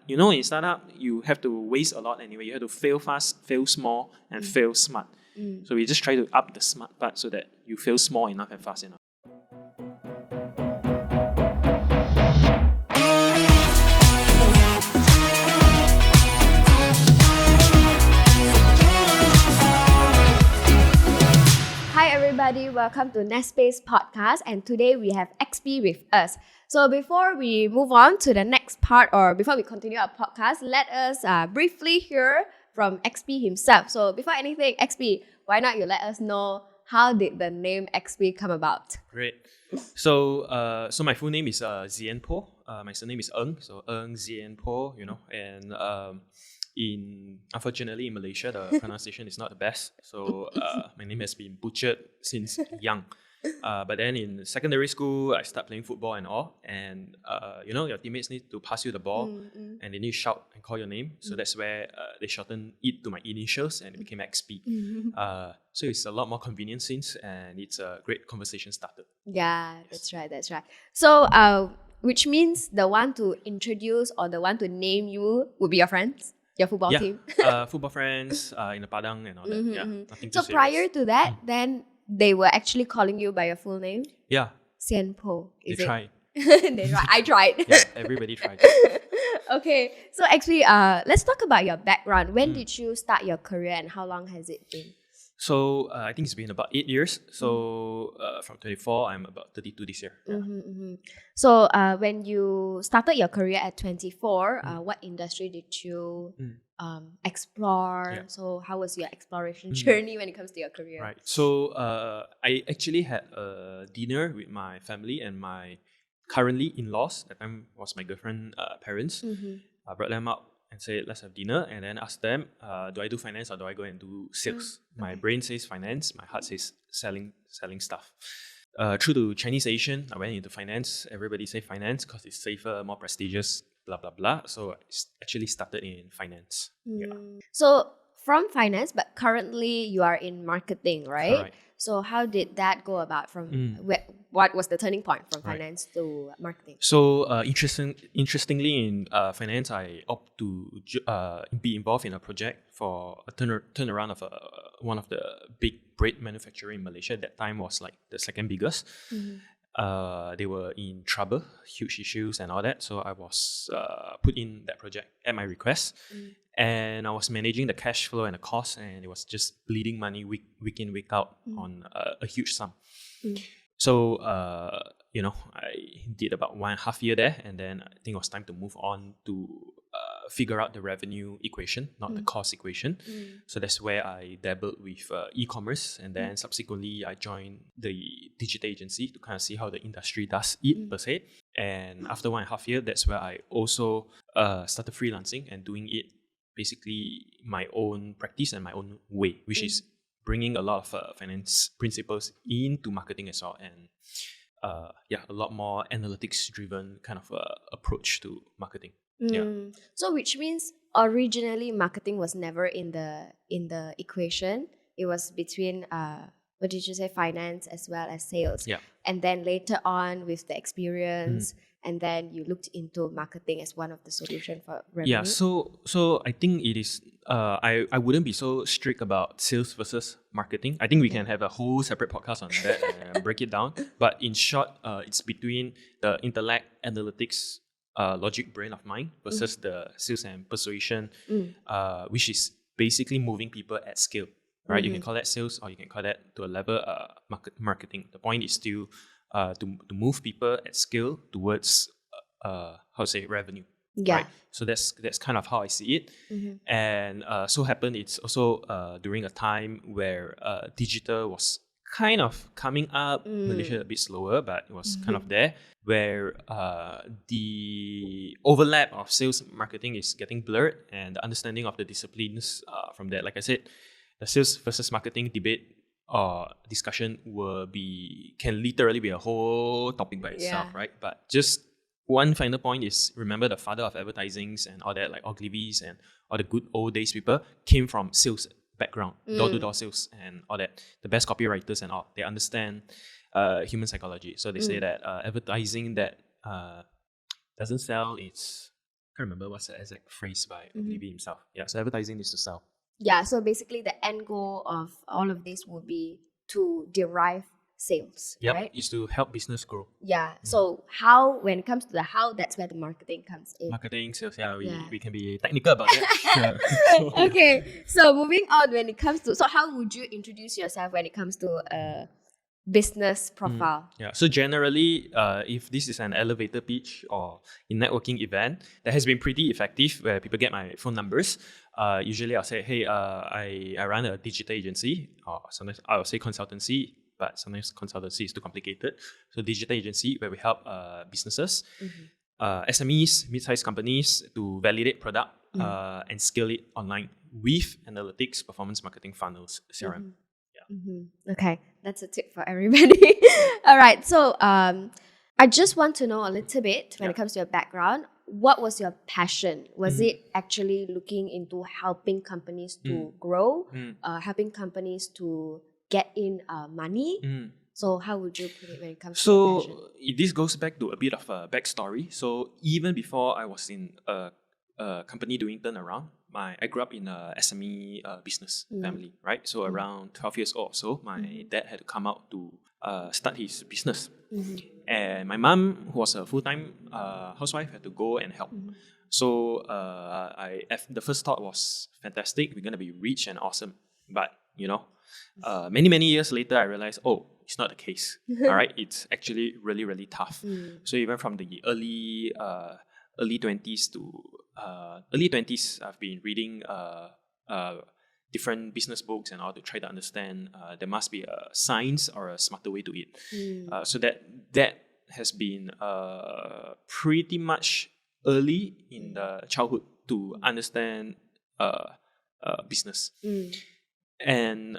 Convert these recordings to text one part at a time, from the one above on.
in startup, you have to waste a lot anyway. You have to fail fast, fail small, and fail smart. So we just try to up the smart part so that you fail small enough and fast enough. Hi everybody, welcome to Nespace podcast, and today we have XP with us. So before we move on to the next part, or before we continue our podcast, let us briefly hear from XP himself. So before anything, XP, why not you let us know how did the name XP come about? Great. So my full name is Xien Po. My surname is Ng, so Ng Xien Po, and unfortunately in Malaysia the pronunciation is not the best, so my name has been butchered since young. But then in secondary school I started playing football and all, and your teammates need to pass you the ball and they need to shout and call your name, so that's where they shortened it to my initials and it became XP. So it's a lot more convenient since, and it's a great conversation starter. Yeah, that's right. So which means the one to introduce or the one to name you would be your friends? Your football team? Football friends in the Padang and all that. Nothing too So prior to that, then they were actually calling you by your full name? Yeah. Xien Po. They tried. They tried. I tried. Yeah, everybody tried. Okay. So actually, let's talk about your background. When did you start your career and how long has it been? So I think it's been about 8 years. So from 24, I'm about 32 this year. Yeah. So when you started your career at 24, what industry did you explore? Yeah. So how was your exploration journey when it comes to your career? Right. So I actually had a dinner with my family and my currently in-laws. That time was my girlfriend's parents. I brought them up and said, let's have dinner, and then ask them, do I do finance or do I go and do sales? My brain says finance, my heart says selling stuff. Through to Chinese Asian, I went into finance. Everybody say finance because it's safer, more prestigious, blah, blah, blah. So I actually started in finance. Yeah. So from finance, but currently you are in marketing, right? Correct. So how did that go about from what was the turning point from finance to marketing? So interestingly, in finance, I opt to be involved in a project for a turnaround of one of the big bread manufacturer in Malaysia. That time was like the second biggest. They were in trouble, huge issues and all that. So I was put in that project at my request. And I was managing the cash flow and the cost, and it was just bleeding money week in, week out on a huge sum. So, I did about 1.5 years there, and then I think it was time to move on to figure out the revenue equation, not the cost equation. So that's where I dabbled with e-commerce, and then subsequently I joined the digital agency to kind of see how the industry does it per se. And after 1.5 years, that's where I also started freelancing and doing it basically my own practice and my own way, which is bringing a lot of finance principles into marketing as well, and a lot more analytics-driven kind of approach to marketing. So which means originally marketing was never in the equation. It was between what did you say, finance as well as sales. Yeah. And then later on with the experience, and then you looked into marketing as one of the solution for revenue. Yeah, so I think it is. I wouldn't be so strict about sales versus marketing. I think we can have a whole separate podcast on that and break it down. But in short, it's between the intellect, analytics, logic brain of mine versus the sales and persuasion, which is basically moving people at scale. Right? You can call that sales, or you can call that to a level marketing. The point is still to move people at scale towards revenue. Yeah. Right? So that's kind of how I see it. And so happened it's also during a time where digital was kind of coming up. Malaysia a bit slower, but it was kind of there, where the overlap of sales marketing is getting blurred, and the understanding of the disciplines from that. Like I said, the sales versus marketing debate or discussion can literally be a whole topic by itself, right? But just one final point is, remember the father of advertisings and all that, like Ogilvy's and all the good old days people came from sales background, door-to-door sales and all that. The best copywriters and all, they understand human psychology. So they say that advertising that doesn't sell, it's can't remember what's the exact phrase by Oblivion himself. Yeah, so advertising is to sell. Yeah, so basically the end goal of all of this would be to derive sales, Yep, right? is to help business grow. Yeah. So how, when it comes to the how, that's where the marketing comes in. Marketing, sales, yeah, Yeah. we can be technical about that. Yeah. Okay. So moving on, when it comes to, so how would you introduce yourself when it comes to a business profile? Yeah. So generally, if this is an elevator pitch or a networking event, that has been pretty effective where people get my phone numbers. Usually I'll say, hey, I run a digital agency, or sometimes I'll say consultancy, but sometimes consultancy is too complicated. So digital agency where we help businesses, SMEs, mid-sized companies to validate product and scale it online with analytics, performance marketing funnels, CRM. Okay, that's a tip for everybody. All right, so I just want to know a little bit when it comes to your background. What was your passion? Was it actually looking into helping companies to grow, helping companies to get in money? So how would you put it when it comes to your passion? So this goes back to a bit of a backstory. So even before I was in a company doing turnaround, I grew up in a SME business family, right? So around 12 years old or so, my dad had to come out to start his business. And my mom, who was a full-time housewife, had to go and help. So the first thought was fantastic. We're going to be rich and awesome. But, many years later, I realized, it's not the case. All right, it's actually really, really tough. So even from the early 20s to early 20s, I've been reading different business books and all to try to understand there must be a science or a smarter way to it. So that has been pretty much early in the childhood to understand business. And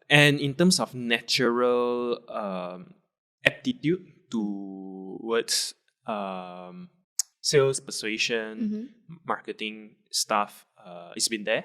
in terms of natural aptitude towards sales, persuasion, marketing stuff, it's been there.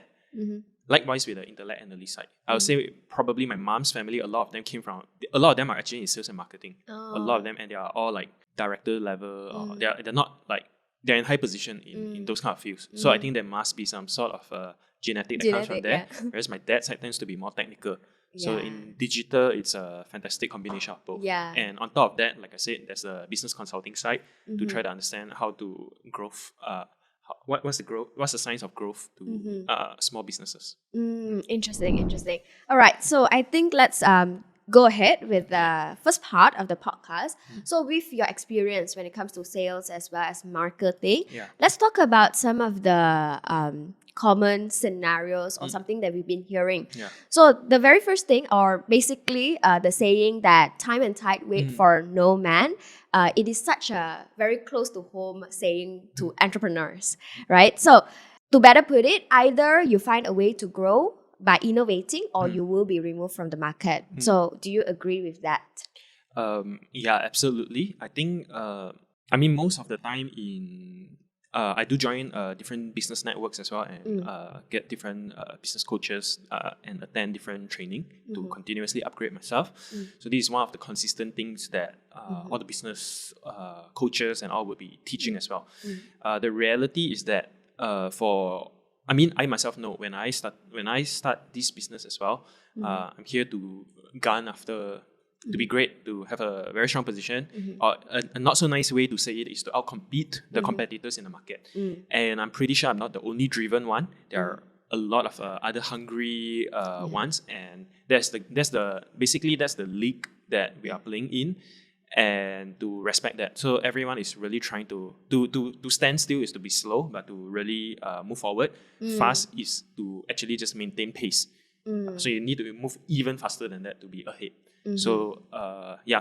Likewise with the intellect analyst side. I would say probably my mom's family, a lot of them are actually in sales and marketing. A lot of them, and they are all like director level, or they're not like, they're in high position in those kind of fields. So I think there must be some sort of genetic that comes from there. Yeah. Whereas my dad's side tends to be more technical. So in digital, it's a fantastic combination of both. Yeah. And on top of that, like I said, there's a business consulting side to try to understand how to growth. What's the science of growth to small businesses? Interesting. All right, so I think let's go ahead with the first part of the podcast. So with your experience when it comes to sales as well as marketing, let's talk about some of the common scenarios or something that we've been hearing. So the very first thing, or basically the saying that time and tide wait for no man, it is such a very close to home saying to entrepreneurs, right? So to better put it, either you find a way to grow by innovating or you will be removed from the market. So do you agree with that? Yeah, absolutely. I think, most of the time I do join different business networks as well and get different business coaches and attend different training to continuously upgrade myself. So this is one of the consistent things that all the business coaches and all will be teaching as well. The reality is that I myself know when I start this business as well, I'm here to gun after, to be great, to have a very strong position. Or a not so nice way to say it is to outcompete the competitors in the market. And I'm pretty sure I'm not the only driven one. There are a lot of other hungry ones, and that's the league that we are playing in. And to respect that. So everyone is really trying to stand still is to be slow, but to really move forward. Fast is to actually just maintain pace. So you need to move even faster than that to be ahead. So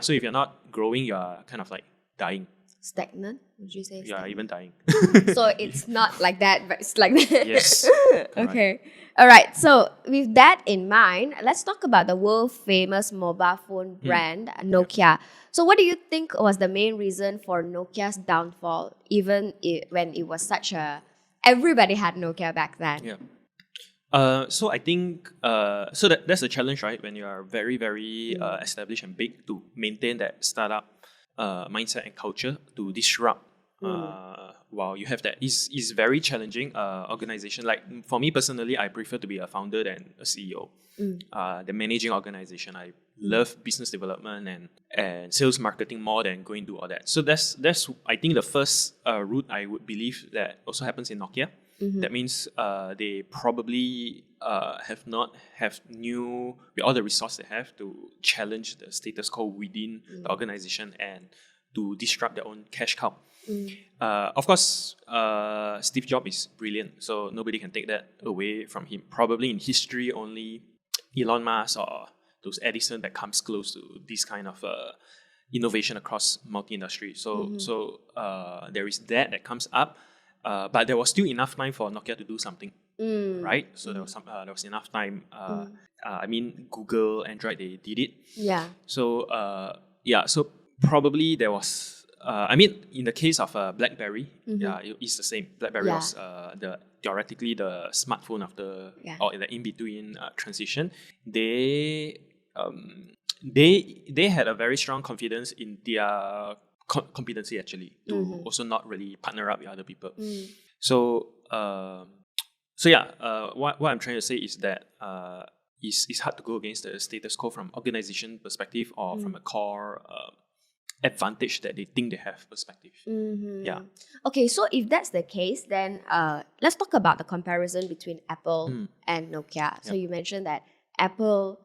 so if you're not growing, you are kind of like dying. Stagnant, would you say? Yeah, even dying. So it's not like that, but it's like that. Yes. Okay. All right. So with that in mind, let's talk about the world famous mobile phone brand Nokia. So what do you think was the main reason for Nokia's downfall, when it was everybody had Nokia back then? Yeah. So I think that's the challenge, right? When you are very, very established and big, to maintain that startup mindset and culture, to disrupt while you have that, is very challenging organization. Like for me personally, I prefer to be a founder than a CEO. The managing organization, I love business development and sales marketing more than going to all that. So that's I think the first route I would believe that also happens in Nokia. That means they probably have new, with all the resource they have, to challenge the status quo within the organization and to disrupt their own cash cow. Of course, Steve Jobs is brilliant, so nobody can take that away from him. Probably in history, only Elon Musk or those Edison that comes close to this kind of innovation across multi-industry. So there is that comes up, but there was still enough time for Nokia to do something, right? So there was enough time. I mean, Google, Android, they did it. Yeah. So so probably there was. I mean, in the case of BlackBerry, it's the same. BlackBerry was theoretically the smartphone after or the in between transition. They had a very strong confidence in their competency actually to also not really partner up with other people. So what I'm trying to say is that it's hard to go against the status quo from organization perspective or from a core advantage that they think they have perspective. Yeah. Okay, so if that's the case, then let's talk about the comparison between Apple and Nokia. So you mentioned that Apple,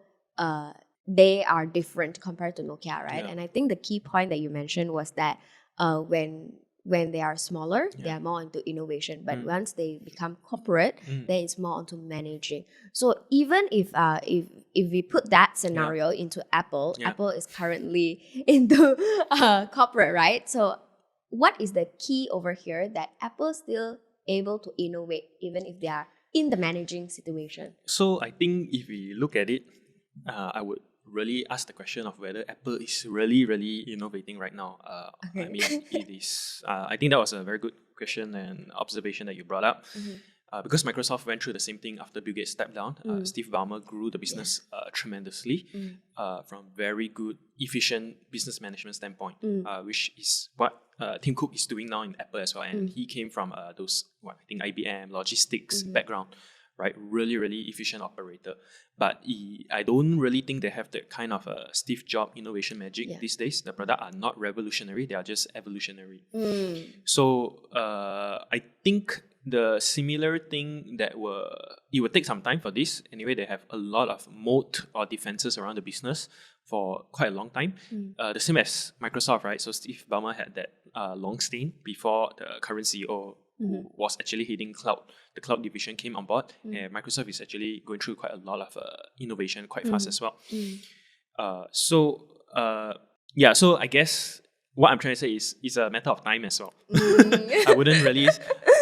they are different compared to Nokia, right? And I think the key point that you mentioned was that when they are smaller, they are more into innovation. But once they become corporate, then it's more into managing. So even if we put that scenario into Apple, Apple is currently into corporate, right? So what is the key over here that Apple still able to innovate even if they are in the managing situation? So I think if we look at it, I would really ask the question of whether Apple is really innovating right now. I mean, it is. I think that was a very good question and observation that you brought up. Because Microsoft went through the same thing after Bill Gates stepped down. Steve Ballmer grew the business tremendously from very good, efficient business management standpoint, which is what Tim Cook is doing now in Apple as well. And he came from those, I think IBM, logistics background. Right, really efficient operator, but I don't really think they have that kind of Steve Jobs innovation magic these days. The products are not revolutionary; they are just evolutionary. So I think the similar thing it will take some time for this. Anyway, they have a lot of moat or defenses around the business for quite a long time. The same as Microsoft, right? So Steve Ballmer had that long stint before the current CEO. Who was actually heading the cloud division came on board, and Microsoft is actually going through quite a lot of innovation quite fast as well. So I guess what I'm trying to say is it's a matter of time as well. I wouldn't really.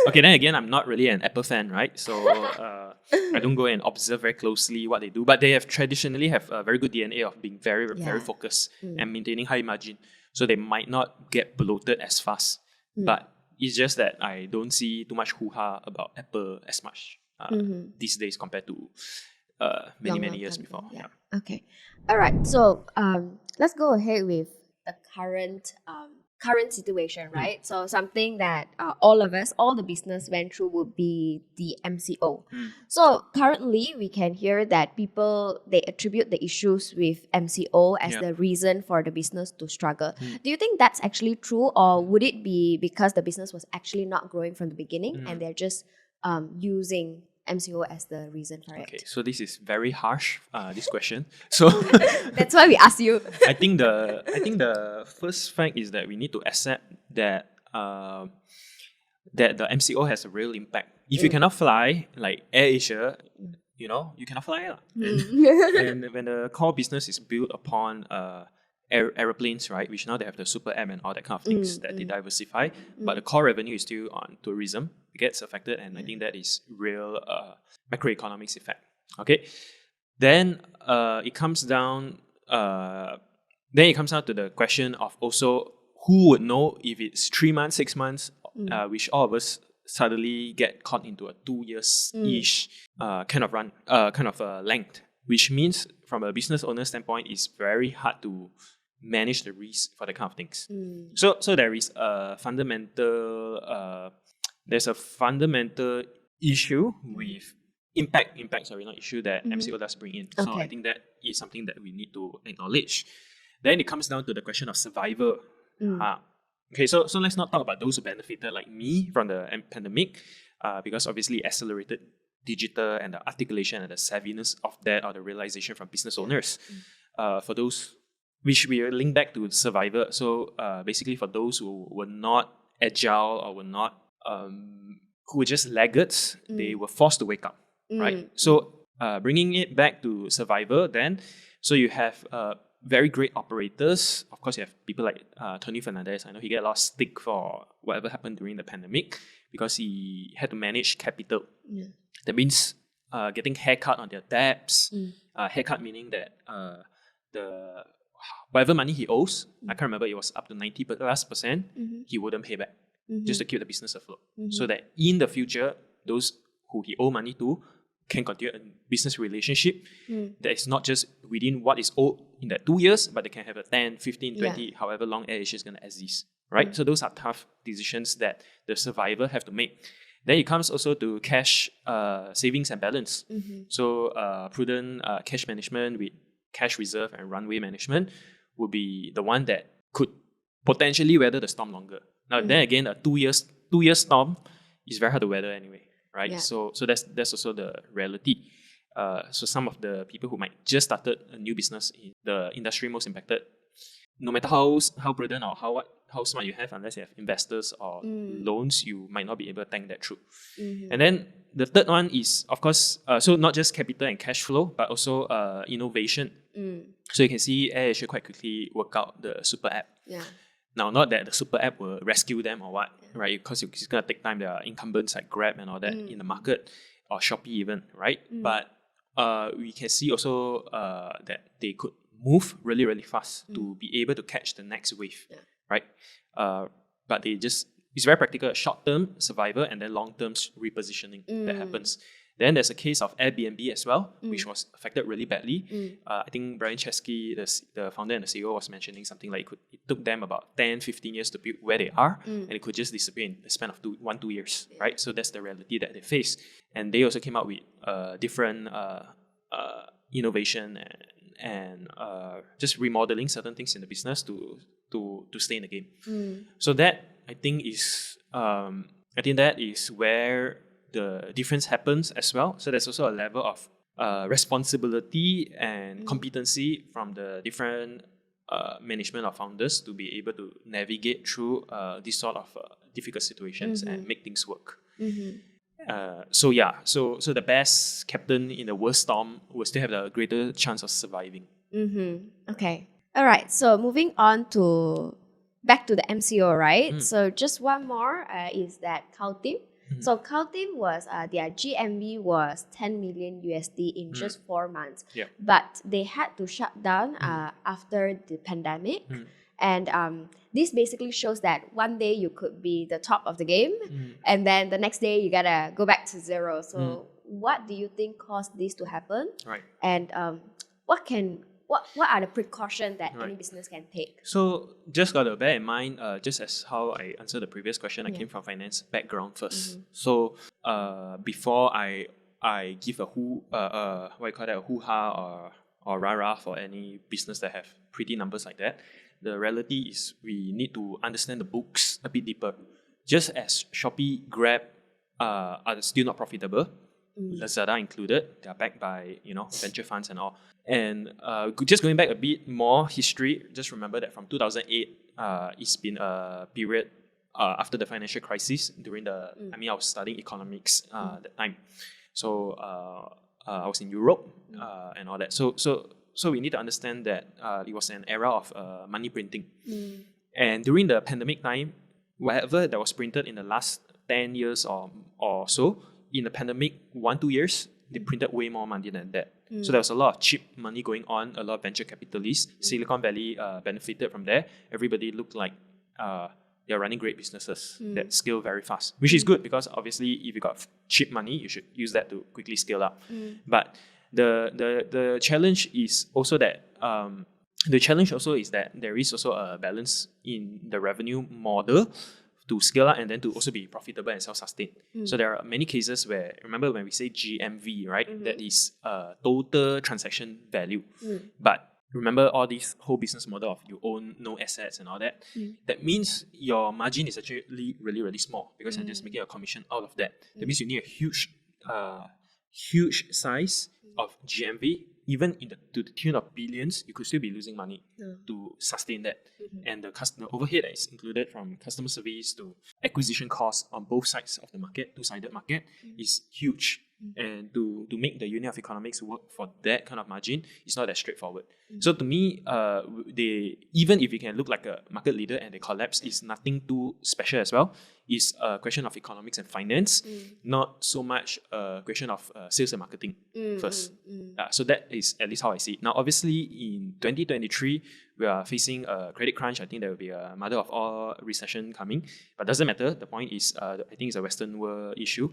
Okay, then again, I'm not really an Apple fan, right? So I don't go and observe very closely what they do, but they have traditionally have a very good DNA of being very focused and maintaining high margin. So they might not get bloated as fast, but it's just that I don't see too much hoo-ha about Apple as much these days compared to many years before. Yeah. Okay. All right. So let's go ahead with the current situation, right? So something that all the business went through would be the MCO. So currently we can hear that people, they attribute the issues with MCO as the reason for the business to struggle. Do you think that's actually true, or would it be because the business was actually not growing from the beginning and they're just using MCO as the reason for it? Okay, so this is very harsh, this question. So that's why we asked you. I think the first fact is that we need to accept that that the MCO has a real impact. If you cannot fly, like AirAsia, you cannot fly. And when the core business is built upon aeroplanes, right, which now they have the super app and all that kind of things that they diversify, but the core revenue is still on tourism. It gets affected, and I think that is real macroeconomics effect. Okay, then it comes down to the question of also who would know if it's 3 months, 6 months, which all of us suddenly get caught into a 2 years-ish kind of length, which means from a business owner standpoint, it's very hard to manage the risk for that kind of things. So there is a fundamental issue with impact, not issue that MCO does bring in. So I think that is something that we need to acknowledge. Then it comes down to the question of survival. Okay, so let's not talk about those who benefited like me from the pandemic, because obviously accelerated digital and the articulation and the savviness of that, or the realization from business owners. For those which we link back to survivor. So basically for those who were not agile or were not who were just laggards, they were forced to wake up, right? So bringing it back to survivor then, so you have very great operators. Of course, you have people like Tony Fernandez. I know he got a lot of stick for whatever happened during the pandemic because he had to manage capital. That means getting haircut on their debts. Haircut meaning that the whatever money he owes, I can't remember, it was up to 90%+, he wouldn't pay back just to keep the business afloat. So that in the future, those who he owe money to can continue a business relationship that is not just within what is owed in that 2 years, but they can have a 10, 15, 20, however long AirAsia is going to exist, right? So those are tough decisions that the survivor have to make. Then it comes also to cash savings and balance. So prudent cash management with cash reserve and runway management would be the one that could potentially weather the storm longer. Now, then again, a 2 year storm is very hard to weather anyway, right? Yeah. So that's also the reality. So some of the people who might just started a new business in the industry most impacted, no matter how prudent or how smart you have, unless you have investors or loans, you might not be able to tank that through. And then the third one is, of course, so not just capital and cash flow, but also innovation. So you can see AirAsia quite quickly work out the super app. Now, not that the super app will rescue them or what, right? Because it's going to take time. There are incumbents like Grab and all that in the market, or Shopee even, right? But we can see also that they could move really, really fast to be able to catch the next wave, right? But it's very practical, short-term survival and then long-term repositioning that happens. Then there's a case of Airbnb as well, which was affected really badly. I think Brian Chesky, the founder and the CEO, was mentioning something like it took them about 10, 15 years to build where they are, and it could just disappear in the span of 2 years, right? So that's the reality that they face. And they also came up with different innovation and just remodeling certain things in the business to stay in the game. So that I think that is where the difference happens as well. So there's also a level of responsibility and competency from the different management or founders to be able to navigate through these sort of difficult situations and make things work. So the best captain in the worst storm will still have the greater chance of surviving. Okay. All right. So moving on back to the MCO, right? So just one more is that Kautim. So Kautim was their GMV was 10 million USD in just 4 months. But they had to shut down after the pandemic. And this basically shows that one day you could be the top of the game, and then the next day you gotta go back to zero. So what do you think caused this to happen? Right. And what are the precautions that any business can take? So just got to bear in mind, just as how I answered the previous question, I came from finance background first. So before I give a hoo-ha or rah-rah for any business that have pretty numbers like that, the reality is we need to understand the books a bit deeper. Just as Shopee, Grab are still not profitable, Lazada included, they are backed by venture funds and all. And just going back a bit more history, just remember that from 2008, it's been a period after the financial crisis. I was studying economics at that time. So I was in Europe and all that. So we need to understand that it was an era of money printing. And during the pandemic time, whatever that was printed in the last 10 years or so, in the pandemic 1-2 years, they printed way more money than that. So there was a lot of cheap money going on, a lot of venture capitalists. Silicon Valley benefited from there. Everybody looked like they're running great businesses that scale very fast, which is good because obviously if you got cheap money, you should use that to quickly scale up. But the challenge is also that the challenge also is that there is also a balance in the revenue model to scale up and then to also be profitable and self-sustained. So there are many cases where, remember when we say GMV, right? That is total transaction value. But remember all this whole business model of you own no assets and all that. That means your margin is actually really, really small because you're just making a commission out of that. That means you need a huge size of GMV, even to the tune of billions, you could still be losing money to sustain that. And the overhead that is included from customer service to acquisition costs on both sides of the market, two-sided market, is huge. And to make the unit of economics work for that kind of margin, it's not that straightforward. So to me, even if you can look like a market leader and they collapse, it's nothing too special as well. It's a question of economics and finance, not so much a question of sales and marketing first. So that is at least how I see it. Now, obviously, in 2023, we are facing a credit crunch. I think there will be a mother of all recession coming, but doesn't matter. The point is, I think it's a Western world issue,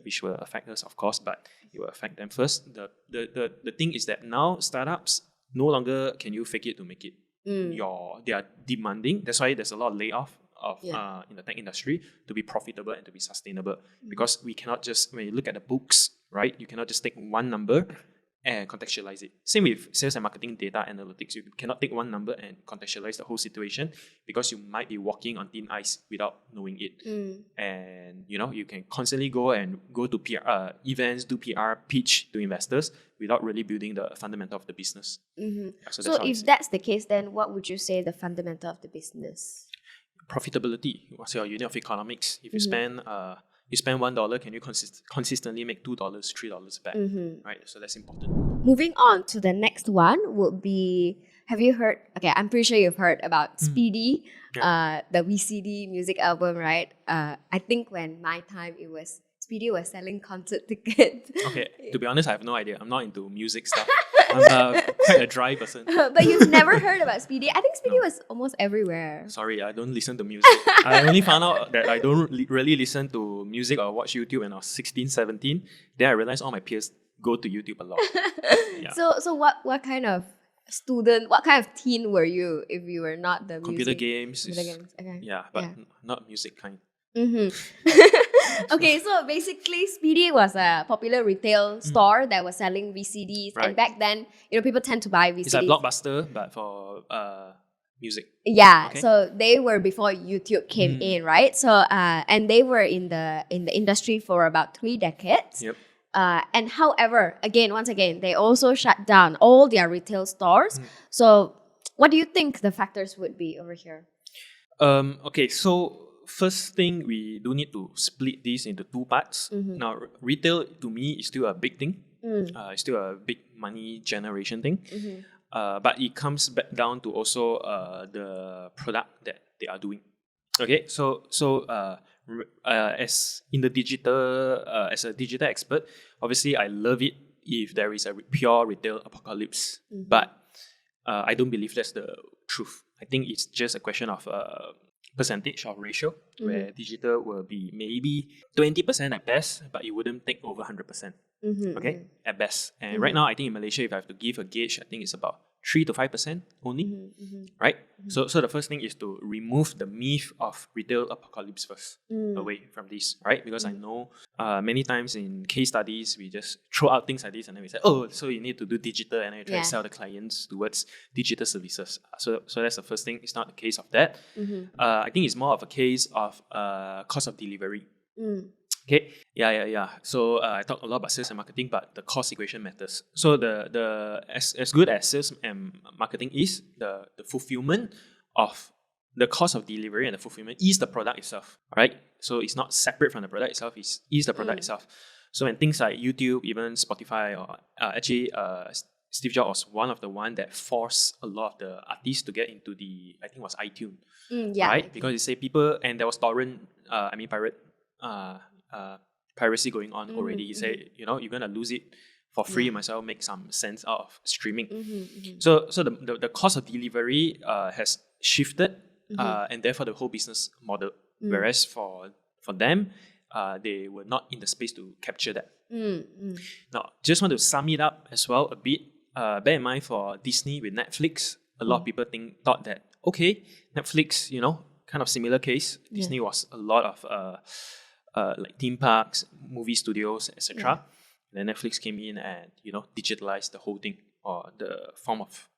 which will affect us, of course, but it will affect them first. The thing is that now startups no longer can you fake it to make it. They are demanding. That's why there's a lot of layoff in the tech industry to be profitable and to be sustainable. Because we cannot just, when you look at the books, right, you cannot just take one number and contextualize it. Same with sales and marketing data analytics. You cannot take one number and contextualize the whole situation because you might be walking on thin ice without knowing it. And you can constantly go to PR events, do PR, pitch to investors without really building the fundamental of the business. So if that's the case, then what would you say the fundamental of the business? Profitability. What's your unit of economics? If you spend $1, can you consistently make $2, $3 back? Right? So that's important. Moving on to the next one would be, have you heard, okay, I'm pretty sure you've heard about Speedy, the VCD music album, right? I think when my time, Speedy was selling concert tickets. Okay, to be honest, I have no idea. I'm not into music stuff. I'm quite a dry person. But you've never heard about Speedy? I think Speedy was almost everywhere. Sorry, I don't listen to music. I only found out that I don't really listen to music or watch YouTube when I was 16, 17. Then I realized all my peers go to YouTube a lot. So what kind of student, what kind of teen were you if you were not the Computer music? games. Okay. Yeah, but not music kind. Okay, so basically Speedy was a popular retail store that was selling VCDs. Right. And back then, people tend to buy VCDs. It's like Blockbuster, but for music. Yeah, Okay. so they were before YouTube came in, right? So and they were in the industry for about 3 decades. Yep. And however, once again, they also shut down all their retail stores. So what do you think the factors would be over here? Okay, so first thing, we do need to split this into two parts. Now, retail to me is still a big thing. It's still a big money generation thing. But it comes back down to also the product that they are doing. Okay, so as in the digital, as a digital expert, obviously I love it if there is a pure retail apocalypse. But I don't believe that's the truth. I think it's just a question of percentage or ratio, where digital will be maybe 20% at best, but it wouldn't take over 100%. Okay, at best. And right now, I think in Malaysia, if I have to give a gauge, I think it's about 3 to 5% only, right? So the first thing is to remove the myth of retail apocalypse first away from this, right? Because I know many times in case studies, we just throw out things like this and then we say, oh, so you need to do digital, and then you try to sell the clients towards digital services. So that's the first thing. It's not the case of that. I think it's more of a case of cost of delivery. Okay. Yeah. So I talk a lot about sales and marketing, but the cost equation matters. So the as good as sales and marketing is, the fulfillment of the cost of delivery and the fulfillment is the product itself. Right? So it's not separate from the product itself, is the product itself. So when things like YouTube, even Spotify, or Steve Jobs was one of the one that forced a lot of the artists to get into the, I think it was iTunes. Right? Because they say people, and there was piracy going on already. He said, you're gonna lose it for free. You might as well make some sense out of streaming. So the cost of delivery has shifted, and therefore the whole business model. Whereas for them, they were not in the space to capture that. Now, just want to sum it up as well a bit. Bear in mind for Disney with Netflix, a lot of people thought that, okay, Netflix, kind of similar case. Disney was a lot of like theme parks, movie studios, etc. Then Netflix came in and digitalized the whole thing, or the form of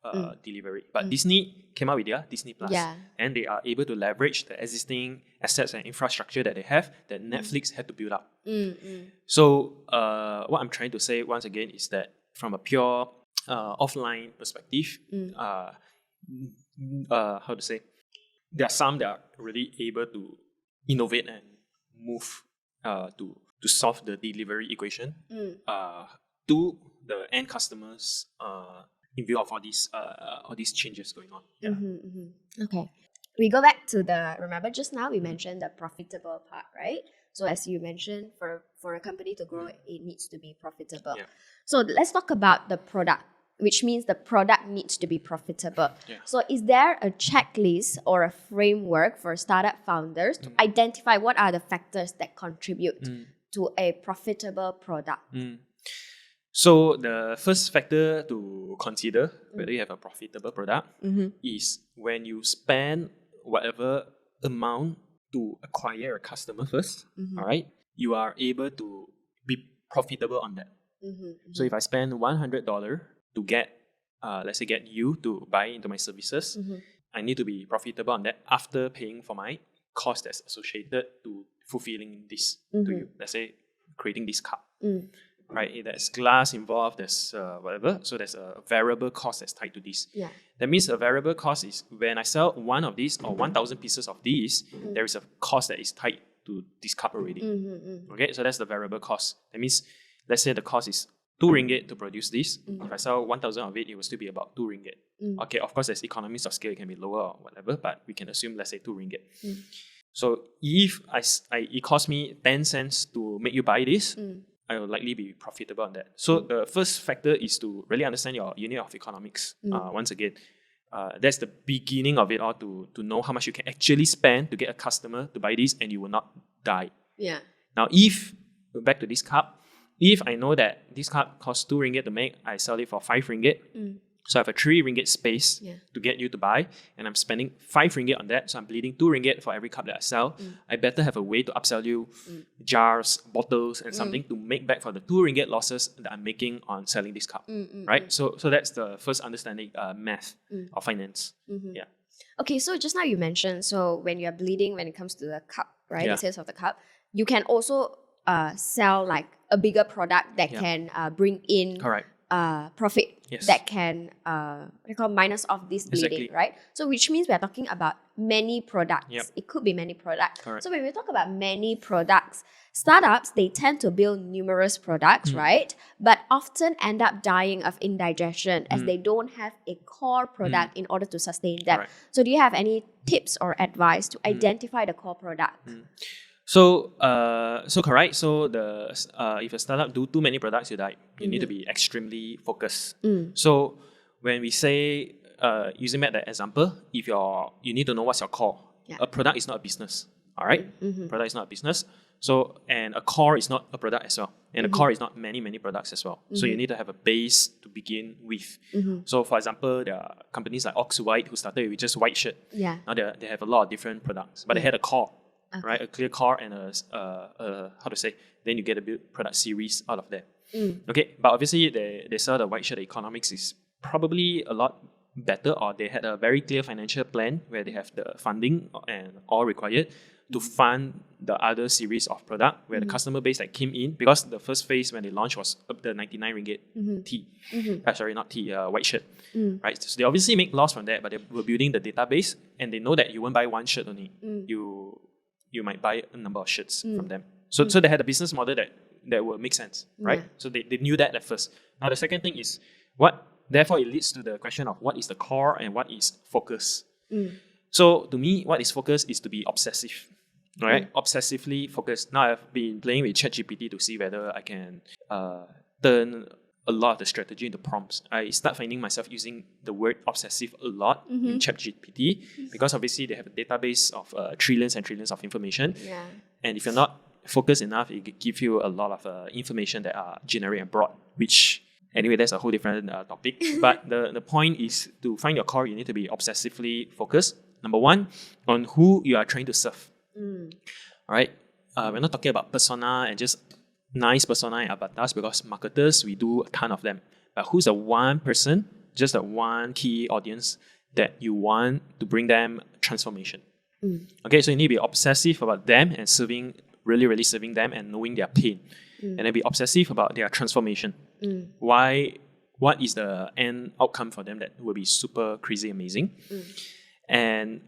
delivery. But Disney came out with their Disney Plus, and they are able to leverage the existing assets and infrastructure that they have that Netflix had to build up. So what I'm trying to say once again is that from a pure offline perspective, how to say, there are some that are really able to innovate and move to solve the delivery equation to the end customers in view of all these changes going on. Okay. We go back to remember just now we mentioned the profitable part, right? So as you mentioned, for a company to grow, it needs to be profitable. So let's talk about the product, which means the product needs to be profitable. So is there a checklist or a framework for startup founders to identify what are the factors that contribute to a profitable product? So the first factor to consider whether you have a profitable product is when you spend whatever amount to acquire a customer first, all right, you are able to be profitable on that. So if I spend $100 to get you to buy into my services, I need to be profitable on that after paying for my cost that's associated to fulfilling this to you. Let's say creating this cup. Right, there's glass involved, there's whatever. So there's a variable cost that's tied to this. That means a variable cost is when I sell one of these or 1,000 pieces of these, there is a cost that is tied to this cup already. Okay, so that's the variable cost. That means, let's say the cost is 2 ringgit to produce this. If I sell 1,000 of it, it will still be about 2 ringgit. Okay, of course, there's economies of scale, it can be lower or whatever, but we can assume, let's say 2 ringgit. So if it costs me 10 cents to make you buy this, I will likely be profitable on that. So the first factor is to really understand your unit of economics. Once again, that's the beginning of it all, to know how much you can actually spend to get a customer to buy this and you will not die. Now, back to this cup, if I know that this cup costs 2 ringgit to make, I sell it for 5 ringgit. So I have a 3 ringgit space to get you to buy, and I'm spending 5 ringgit on that. So I'm bleeding 2 ringgit for every cup that I sell. I better have a way to upsell you jars, bottles, and something to make back for the 2 ringgit losses that I'm making on selling this cup. Right? So that's the first understanding math of finance. Okay, so just now you mentioned, so when you're bleeding, when it comes to the cup, right, the sales of the cup, you can also sell like a bigger product that can bring in profit that can minus off this bleeding, right? So which means we're talking about many products. It could be many products. So when we talk about many products, startups, they tend to build numerous products, right? But often end up dying of indigestion as they don't have a core product in order to sustain them. So do you have any tips or advice to identify the core product? So correct. So if a startup do too many products, you die. You need to be extremely focused. So when we say, using that example, if you need to know what's your core. A product is not a business. All right. Product is not a business. So, and a core is not a product as well. And a core is not many products as well. So you need to have a base to begin with. So for example, there are companies like Oxwhite who started with just white shirt. Now they have a lot of different products, but they had a core. Right, a clear core and then you get a build product series out of that. Okay, but obviously they saw the white shirt economics is probably a lot better, or they had a very clear financial plan where they have the funding and all required to fund the other series of product where the customer base that came in, because the first phase when they launched was up the 99 ringgit tea. Sorry, not tea, white shirt. Right, so they obviously make loss from that, but they were building the database and they know that you won't buy one shirt only. You might buy a number of shirts from them. So they had a business model that would make sense, right? So they knew that at first. Now the second thing is therefore it leads to the question of what is the core and what is focus. So to me, what is focus is to be obsessive, right? Obsessively focused. Now I've been playing with ChatGPT to see whether I can turn a lot of the strategy into prompts. I start finding myself using the word obsessive a lot in ChatGPT because obviously they have a database of trillions and trillions of information. And if you're not focused enough, it can give you a lot of information that are generic and broad, Anyway, that's a whole different topic. But the point is to find your core, you need to be obsessively focused. Number one, on who you are trying to serve. All right. We're not talking about persona and just nice persona and avatars, because marketers, we do a ton of them. But who's the one person, just the one key audience that you want to bring them transformation? Okay, so you need to be obsessive about them and really serving them and knowing their pain. And then be obsessive about their transformation. What is the end outcome for them that will be super crazy amazing? And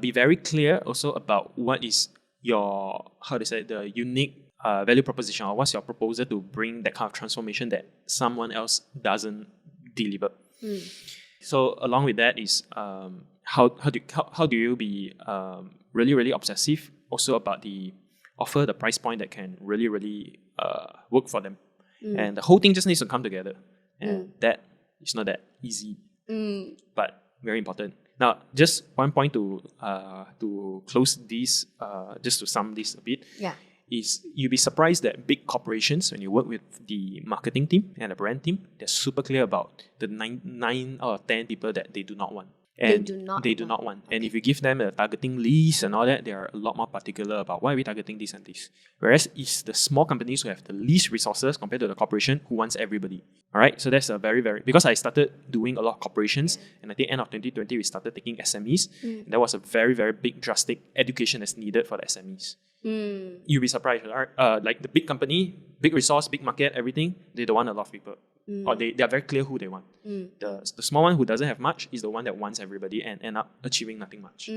be very clear also about what is your, the unique value proposition, or what's your proposal to bring that kind of transformation that someone else doesn't deliver. So along with that is how do you be really obsessive also about the offer, the price point that can really work for them. And the whole thing just needs to come together. And that is not that easy, but very important. Now, just one point to close this, just to sum this a bit, is you'll be surprised that big corporations, when you work with the marketing team and the brand team, they're super clear about the 9 out of 10 people that they do not want. And they do not want. And if you give them a targeting list and all that, they are a lot more particular about why are we targeting this and this. Whereas it's the small companies who have the least resources compared to the corporation who wants everybody. All right, so that's a very, because I started doing a lot of corporations, and I think end of 2020 we started taking SMEs. And there was a very big drastic education that's needed for the SMEs. You'll be surprised, right? Like the big company, big resource, big market, everything, they don't want a lot of people. Or they are very clear who they want. The small one who doesn't have much is the one that wants everybody and end up achieving nothing much.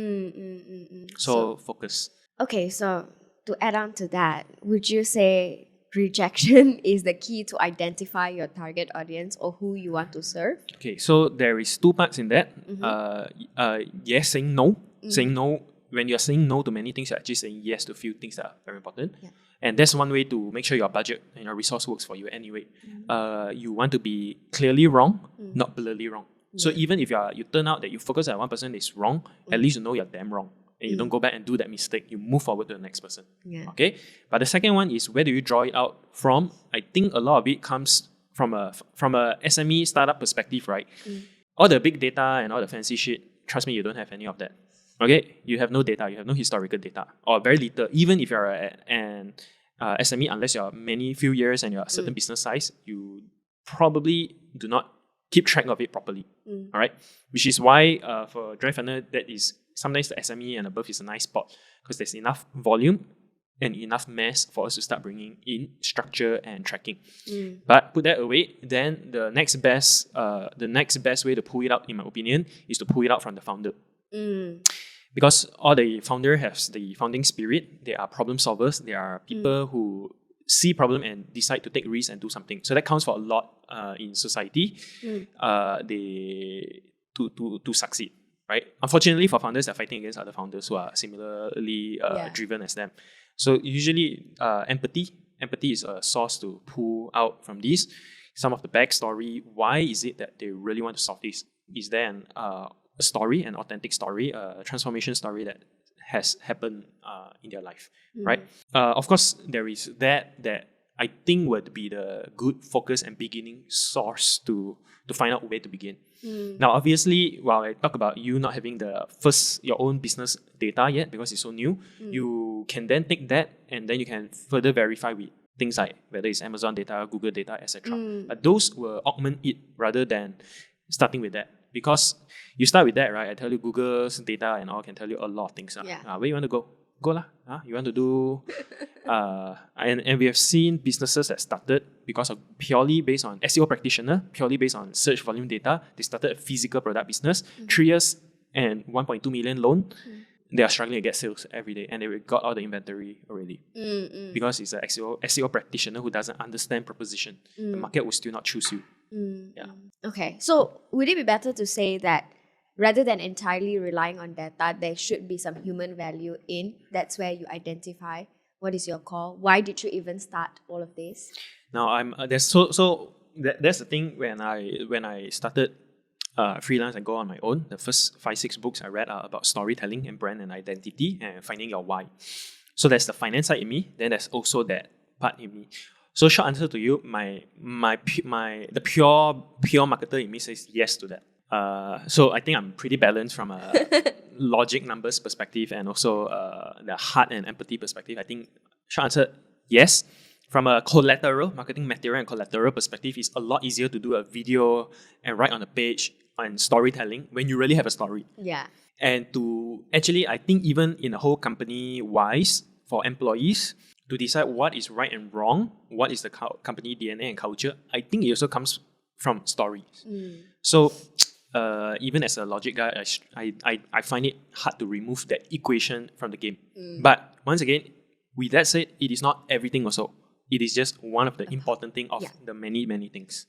So focus. Okay, so to add on to that, would you say rejection is the key to identify your target audience or who you want to serve? Okay, so there is 2 parts in that. Yes, saying no. Saying no. When you're saying no to many things, you're actually saying yes to a few things that are very important. And that's one way to make sure your budget and your resource works for you anyway. You want to be clearly wrong, not blurry wrong. So even if you turn out that you focus on one person is wrong, at least you know you're damn wrong. And you don't go back and do that mistake. You move forward to the next person. Okay? But the second one is, where do you draw it out from? I think a lot of it comes from a SME startup perspective, right? All the big data and all the fancy shit, trust me, you don't have any of that. Okay, you have no data, you have no historical data, or very little. Even if you're an SME, unless you're few years and you're a certain business size, you probably do not keep track of it properly. All right, which is why for Drive Funnel, that is sometimes the SME and above is a nice spot, because there's enough volume and enough mass for us to start bringing in structure and tracking. But put that away, then the next best way to pull it out, in my opinion, is to pull it out from the founder. Because all the founder has the founding spirit. They are problem solvers. They are people who see problem and decide to take risks and do something. So that counts for a lot in society. To succeed, right? Unfortunately, for founders, they're fighting against other founders who are similarly driven as them. So usually, empathy is a source to pull out from this. Some of the backstory. Why is it that they really want to solve this? Is there a story, an authentic story, a transformation story that has happened in their life, right? Of course, there is that I think would be the good focus and beginning source to find out where to begin. Now, obviously, while I talk about you not having your own business data yet because it's so new, you can then take that and then you can further verify with things like whether it's Amazon data, Google data, etc. But those will augment it rather than starting with that. Because you start with that, right? I tell you Google's data and all can tell you a lot of things. Where you want to go? Go lah. You want to do... and we have seen businesses that started because of purely based on SEO practitioner, purely based on search volume data. They started a physical product business, 3 years and 1.2 million loan. They are struggling to get sales every day and they got all the inventory already. Because it's an SEO practitioner who doesn't understand proposition. The market will still not choose you. Okay, so would it be better to say that rather than entirely relying on data, there should be some human value in? That's where you identify what is your call. Why did you even start all of this? Now that's the thing. When I started freelance and go on my own, the first 5-6 books I read are about storytelling and brand and identity and finding your why. So there's the finance side in me. Then there's also that part in me. So short answer to you, the pure marketer in me says yes to that. So I think I'm pretty balanced from a logic numbers perspective and also the heart and empathy perspective. I think short answer, yes. From a collateral, marketing material and collateral perspective, it's a lot easier to do a video and write on a page and storytelling when you really have a story. Yeah. And to actually, I think even in a whole company wise, for employees to decide what is right and wrong, what is the company DNA and culture, I think it also comes from stories. So even as a logic guy, I find it hard to remove that equation from the game. But once again, with that said, it is not everything also. It is just one of the important thing of the many, many things.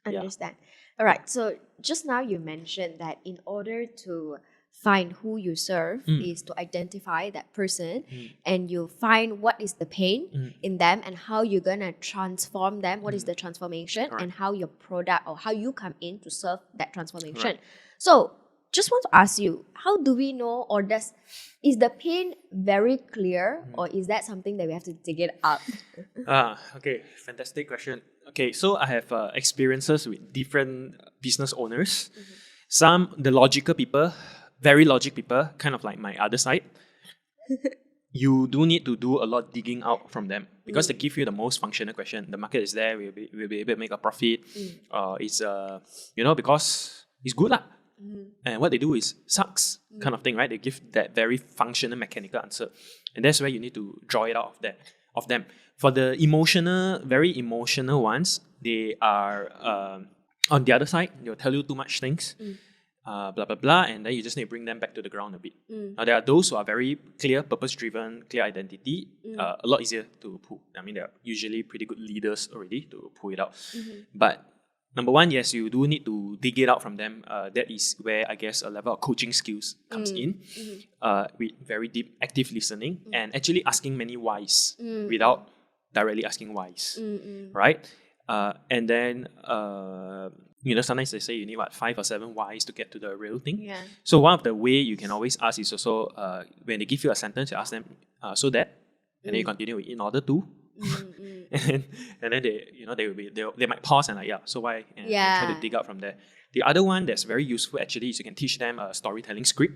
Understand. All right. So just now you mentioned that in order to find who you serve is to identify that person and you find what is the pain in them and how you're going to transform them, what is the transformation and how your product or how you come in to serve that transformation. So just want to ask you, how do we know, or is the pain very clear or is that something that we have to dig it up? Okay, fantastic question. Okay, so I have experiences with different business owners. Some, the logical people, very logic people, kind of like my other side. You do need to do a lot of digging out from them because they give you the most functional question. The market is there, we'll be able to make a profit. It's because it's good lah. And what they do is sucks kind of thing, right? They give that very functional mechanical answer. And that's where you need to draw it out of them. For the very emotional ones, they are on the other side, they'll tell you too much things. Blah, blah, blah. And then you just need to bring them back to the ground a bit. Now, there are those who are very clear, purpose-driven, clear identity, a lot easier to pull. I mean, they're usually pretty good leaders already to pull it out. But number one, yes, you do need to dig it out from them. That is where I guess a level of coaching skills comes in with very deep, active listening and actually asking many whys without directly asking whys, right? And then, sometimes they say you need 5 or 7 whys to get to the real thing. Yeah. So one of the way you can always ask is also when they give you a sentence, you ask them, so that, and then you continue with in order to. and then they might pause and so why, and try to dig out from there. The other one that's very useful actually is you can teach them a storytelling script.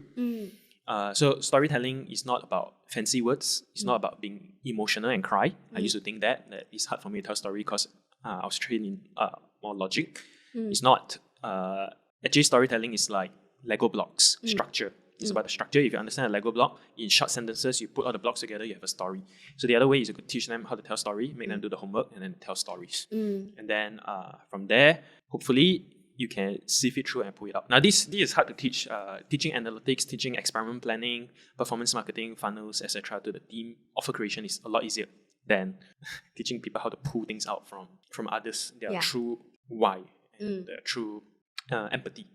So storytelling is not about fancy words. It's not about being emotional and cry. I used to think that it's hard for me to tell story because I was trained in more logic. It's not. Actually, storytelling is like Lego blocks structure. It's about the structure. If you understand a Lego block, in short sentences, you put all the blocks together, you have a story. So the other way is you could teach them how to tell story, make them do the homework, and then tell stories. And then from there, hopefully, you can sift it through and pull it out. Now, this is hard to teach. Teaching analytics, teaching experiment planning, performance marketing, funnels, etc. to the team. Offer creation is a lot easier than teaching people how to pull things out from others. Their true why and their true empathy.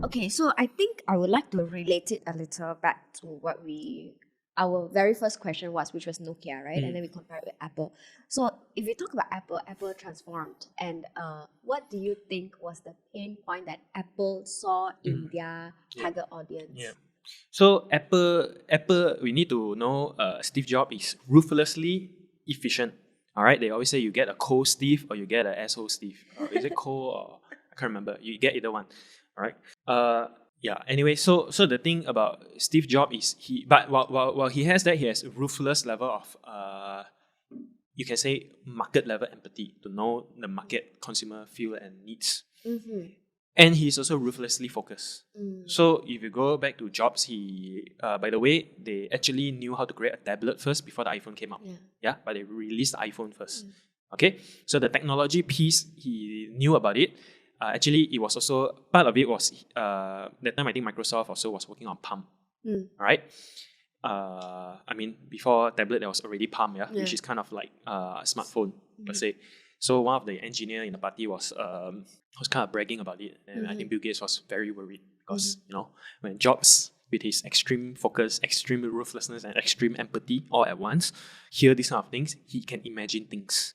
Okay, so I think I would like to relate it a little back to what our very first question was, which was Nokia, right? And then we compare it with Apple. So if we talk about Apple transformed. And what do you think was the pain point that Apple saw in their target audience? Yeah. So Apple, we need to know Steve Jobs is ruthlessly efficient. All right, they always say you get a cold Steve or you get an asshole Steve. Is it cold or I can't remember. You get either one. All right. Anyway, so the thing about Steve Jobs is while he has that, he has a ruthless level of you can say market level empathy to know the market, consumer feel and needs. And he's also ruthlessly focused. So if you go back to Jobs, he by the way, they actually knew how to create a tablet first before the iPhone came out. But they released the iPhone first. Okay, so the technology piece, he knew about it. Actually, it was also part of it was that time I think Microsoft also was working on Palm, right? I mean, before tablet there was already Palm, which is kind of like a smartphone per se. So one of the engineer in the party was kind of bragging about it, and I think Bill Gates was very worried because when Jobs with his extreme focus, extreme ruthlessness, and extreme empathy all at once hear these kind of things, he can imagine things,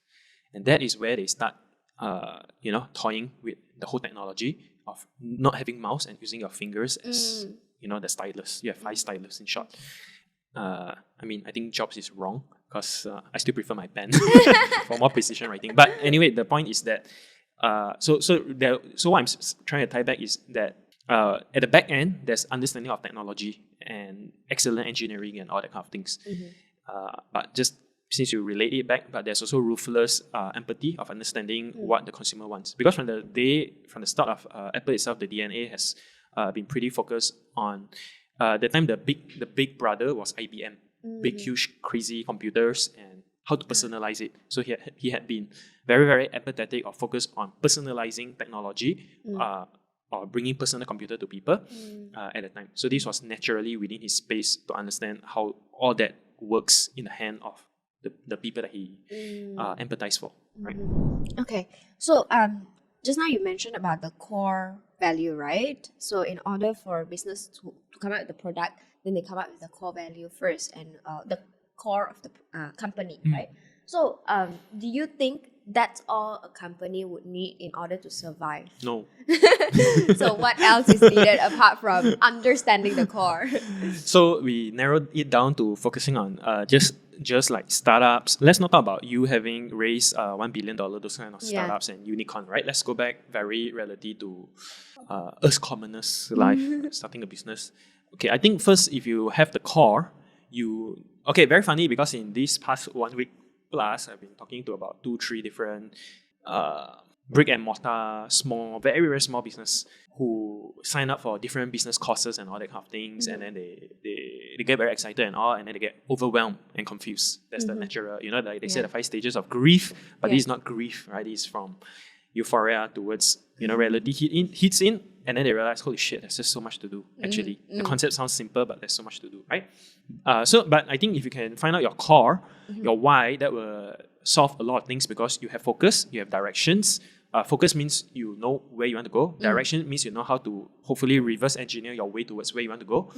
and that is where they start toying with the whole technology of not having mouse and using your fingers as the stylus. You have 5 stylus in short. I mean, I think Jobs is wrong. because I still prefer my pen for more precision writing. But anyway, the point is that so what I'm trying to tie back is that at the back end, there's understanding of technology and excellent engineering and all that kind of things. But just since you relate it back, but there's also ruthless empathy of understanding what the consumer wants. Because from the start of Apple itself, the DNA has been pretty focused on the time the big brother was IBM, big huge crazy computers and how to personalize it. So he had been very very empathetic or focused on personalizing technology. Or bringing personal computer to people at the time. So this was naturally within his space to understand how all that works in the hand of the people that he empathized for. Right? Okay. So just now you mentioned about the core value, right? So in order for a business to come up with the product, then they come up with the core value first and the core of the company, right? So do you think that's all a company would need in order to survive? No. So what else is needed apart from understanding the core? So we narrowed it down to focusing on just like startups. Let's not talk about you having raised $1 billion, those kind of startups and unicorn, right? Let's go back very relative to us commoners' life, starting a business. Okay, I think first, if you have the core, very funny because in this past 1 week plus, I've been talking to about 2-3 different brick and mortar, small, very, very small business who sign up for different business courses and all that kind of things, and then they get very excited and all, and then they get overwhelmed and confused. That's the natural, like they say the 5 stages of grief, but this is not grief, right? This is from euphoria towards, reality hits in, and then they realize, holy shit, there's just so much to do, actually. The concept sounds simple, but there's so much to do, right? But I think if you can find out your core, your why, that will solve a lot of things because you have focus, you have directions. Focus means you know where you want to go. Direction means you know how to hopefully reverse engineer your way towards where you want to go.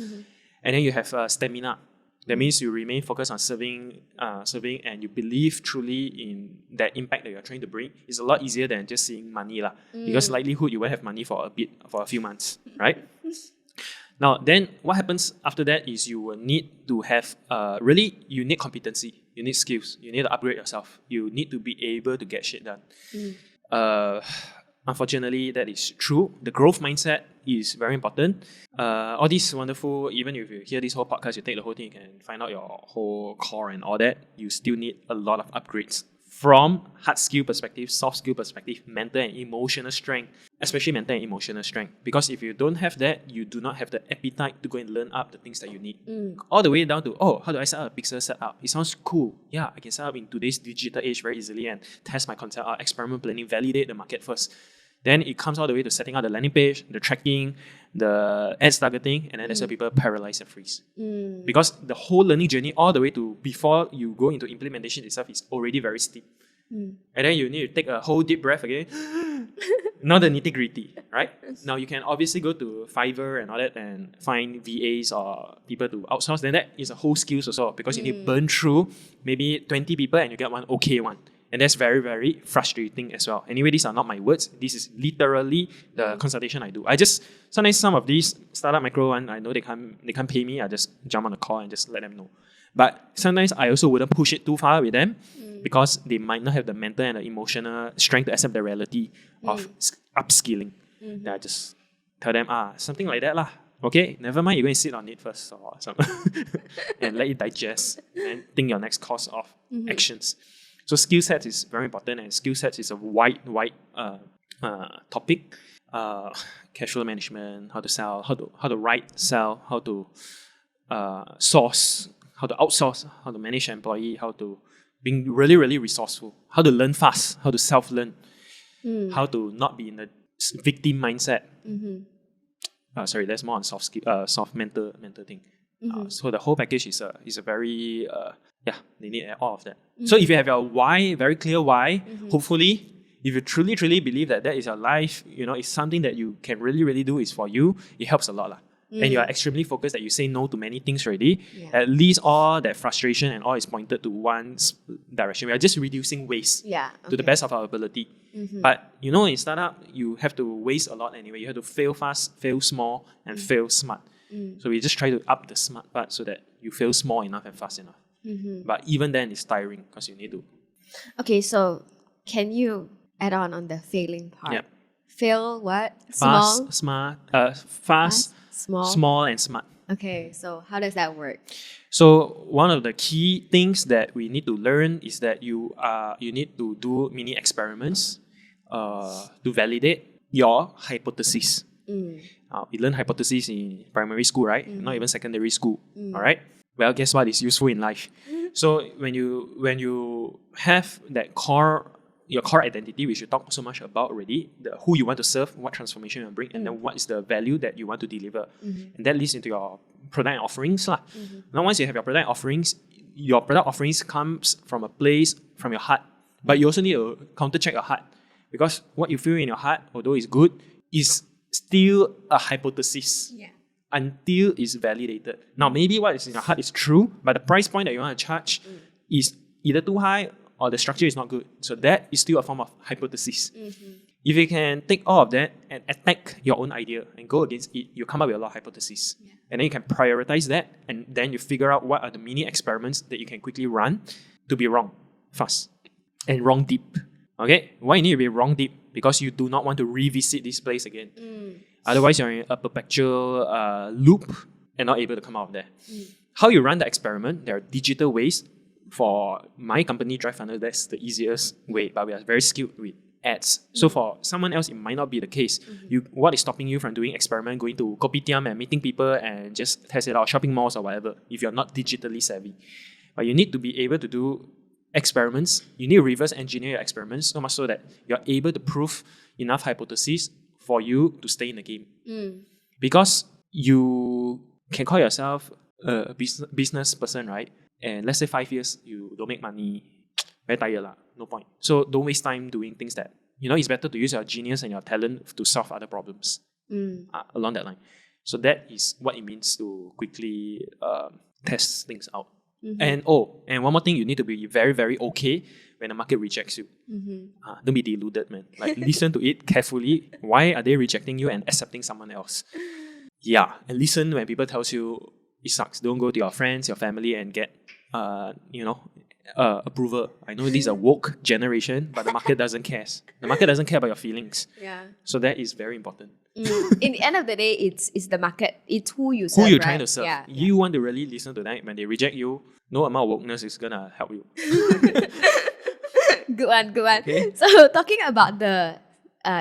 And then you have stamina. That means you remain focused on serving, and you believe truly in that impact that you're trying to bring. It's a lot easier than just seeing money, because likelihood you won't have money for a few months, right? Now, then what happens after that is you will need to have you need competency, you need skills, you need to upgrade yourself, you need to be able to get shit done. Unfortunately, that is true. The growth mindset is very important. All these wonderful, even if you hear this whole podcast, you take the whole thing, you can find out your whole core and all that. You still need a lot of upgrades from hard skill perspective, soft skill perspective, mental and emotional strength, especially mental and emotional strength. Because if you don't have that, you do not have the appetite to go and learn up the things that you need. All the way down to, how do I set up a pixel setup? It sounds cool. Yeah, I can set up in today's digital age very easily and test my concept out, experiment planning, validate the market first. Then it comes all the way to setting out the landing page, the tracking, the ads targeting, and then that's where people paralyze and freeze. Because the whole learning journey all the way to before you go into implementation itself is already very steep. And then you need to take a whole deep breath again. Not the nitty gritty, right? Now you can obviously go to Fiverr and all that and find VAs or people to outsource. Then that is a whole skills also because you need to burn through maybe 20 people and you get one okay one. And that's very, very frustrating as well. Anyway, these are not my words. This is literally the consultation I do. Sometimes some of these startup micro one, I know they can't pay me. I just jump on a call and just let them know. But sometimes I also wouldn't push it too far with them because they might not have the mental and the emotional strength to accept the reality of upskilling. Then I just tell them, something like that lah. Okay, never mind, you go and sit on it first or something and let it digest and think your next course of actions. So skill sets is very important, and skill sets is a wide topic. Cash flow management, how to sell, how to write, sell, how to source, how to outsource, how to manage an employee, how to be really, really resourceful, how to learn fast, how to self-learn, how to not be in the victim mindset. Sorry, that's more on soft skill, soft mental thing. So the whole package is a very they need all of that. So if you have your why, very clear why, hopefully, if you truly believe that is your life, it's something that you can really, really do is for you, it helps a lot. And you are extremely focused that you say no to many things already. At least all that frustration and all is pointed to one direction. We are just reducing waste to the best of our ability. But in startup, you have to waste a lot anyway. You have to fail fast, fail small, and fail smart. So we just try to up the smart part so that you fail small enough and fast enough. But even then, it's tiring because you need to. Okay, so can you add on the failing part? Yep. Fail what? Fast, smart, fast, small, and smart. Okay, so how does that work? So one of the key things that we need to learn is that you need to do mini experiments to validate your hypothesis. We learn hypothesis in primary school, right? Not even secondary school. All right. Well, guess what is useful in life? So when you have that your core identity, which you talk so much about already, who you want to serve, what transformation you bring, and then what is the value that you want to deliver, and that leads into your product and offerings. Now, once you have your product offerings comes from a place from your heart, but you also need to counter check your heart, because what you feel in your heart, although it's good, is still a hypothesis. Until it's validated. Now, maybe what is in your heart is true, but the price point that you want to charge is either too high or the structure is not good. So that is still a form of hypothesis. If you can take all of that and attack your own idea and go against it, you come up with a lot of hypotheses. And then you can prioritize that, and then you figure out what are the mini experiments that you can quickly run to be wrong fast and wrong deep. Okay? Why you need to be wrong deep? Because you do not want to revisit this place again. Otherwise, you're in a perpetual loop and not able to come out of there. How you run the experiment, there are digital ways. For my company, Drive Funnel, that's the easiest way, but we are very skilled with ads. So for someone else, it might not be the case. What is stopping you from doing experiment, going to kopitiam and meeting people and just test it out, shopping malls or whatever, if you're not digitally savvy? But you need to be able to do experiments. You need to reverse engineer your experiments so much so that you're able to prove enough hypotheses for you to stay in the game. Because you can call yourself a business person, right? And let's say 5 years, you don't make money, very tired lah, no point. So don't waste time doing things that, it's better to use your genius and your talent to solve other problems along that line. So that is what it means to quickly test things out. And one more thing, you need to be very, very okay when the market rejects you. Don't be deluded, man. Like, listen to it carefully. Why are they rejecting you and accepting someone else? Yeah, and listen when people tells you it sucks. Don't go to your friends, your family, and get approval. I know this is a woke generation, but the market doesn't care. The market doesn't care about your feelings. So that is very important. In the end of the day, it's the market. It's who you serve. Who you're right? trying to serve. You want to really listen to that. When they reject you, no amount of wokeness is gonna help you. Good one. Okay. So talking about the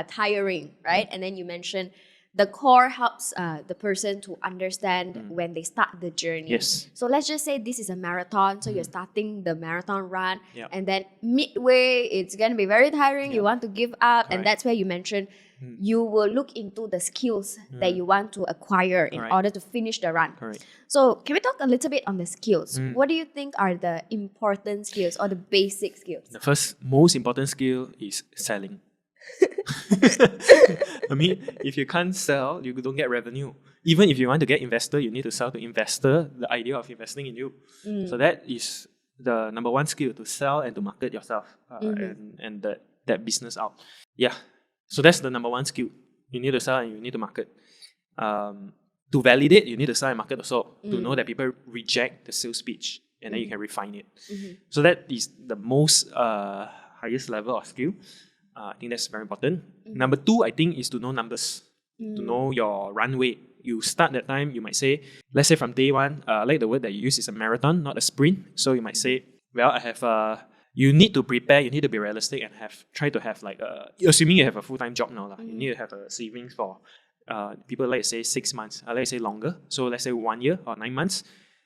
tiring, right? And then you mentioned the core helps the person to understand when they start the journey. Yes. So let's just say this is a marathon. So you're starting the marathon run, and then midway it's gonna be very tiring. You want to give up, and that's where you mentioned you will look into the skills that you want to acquire in order to finish the run. So can we talk a little bit on the skills? What do you think are the important skills or the basic skills? The first most important skill is selling. I mean, if you can't sell, you don't get revenue. Even if you want to get investor, you need to sell to investor the idea of investing in you. So that is the number one skill, to sell and to market yourself and that business out. Yeah. So that's the number one skill. You need to sell and you need to market. To validate, you need to sell and market also. To know that people reject the sales pitch, and then you can refine it. So that is the most highest level of skill. I think that's very important. Number two, I think, is to know numbers. To know your runway. You start that time, you might say, let's say from day one, I like the word that you use is a marathon, not a sprint. So you might say, well, I have you need to prepare, you need to be realistic and try to have like assuming you have a full-time job now, you need to have a savings for people like to say 6 months, I like to say longer. So let's say 1 year or 9 months.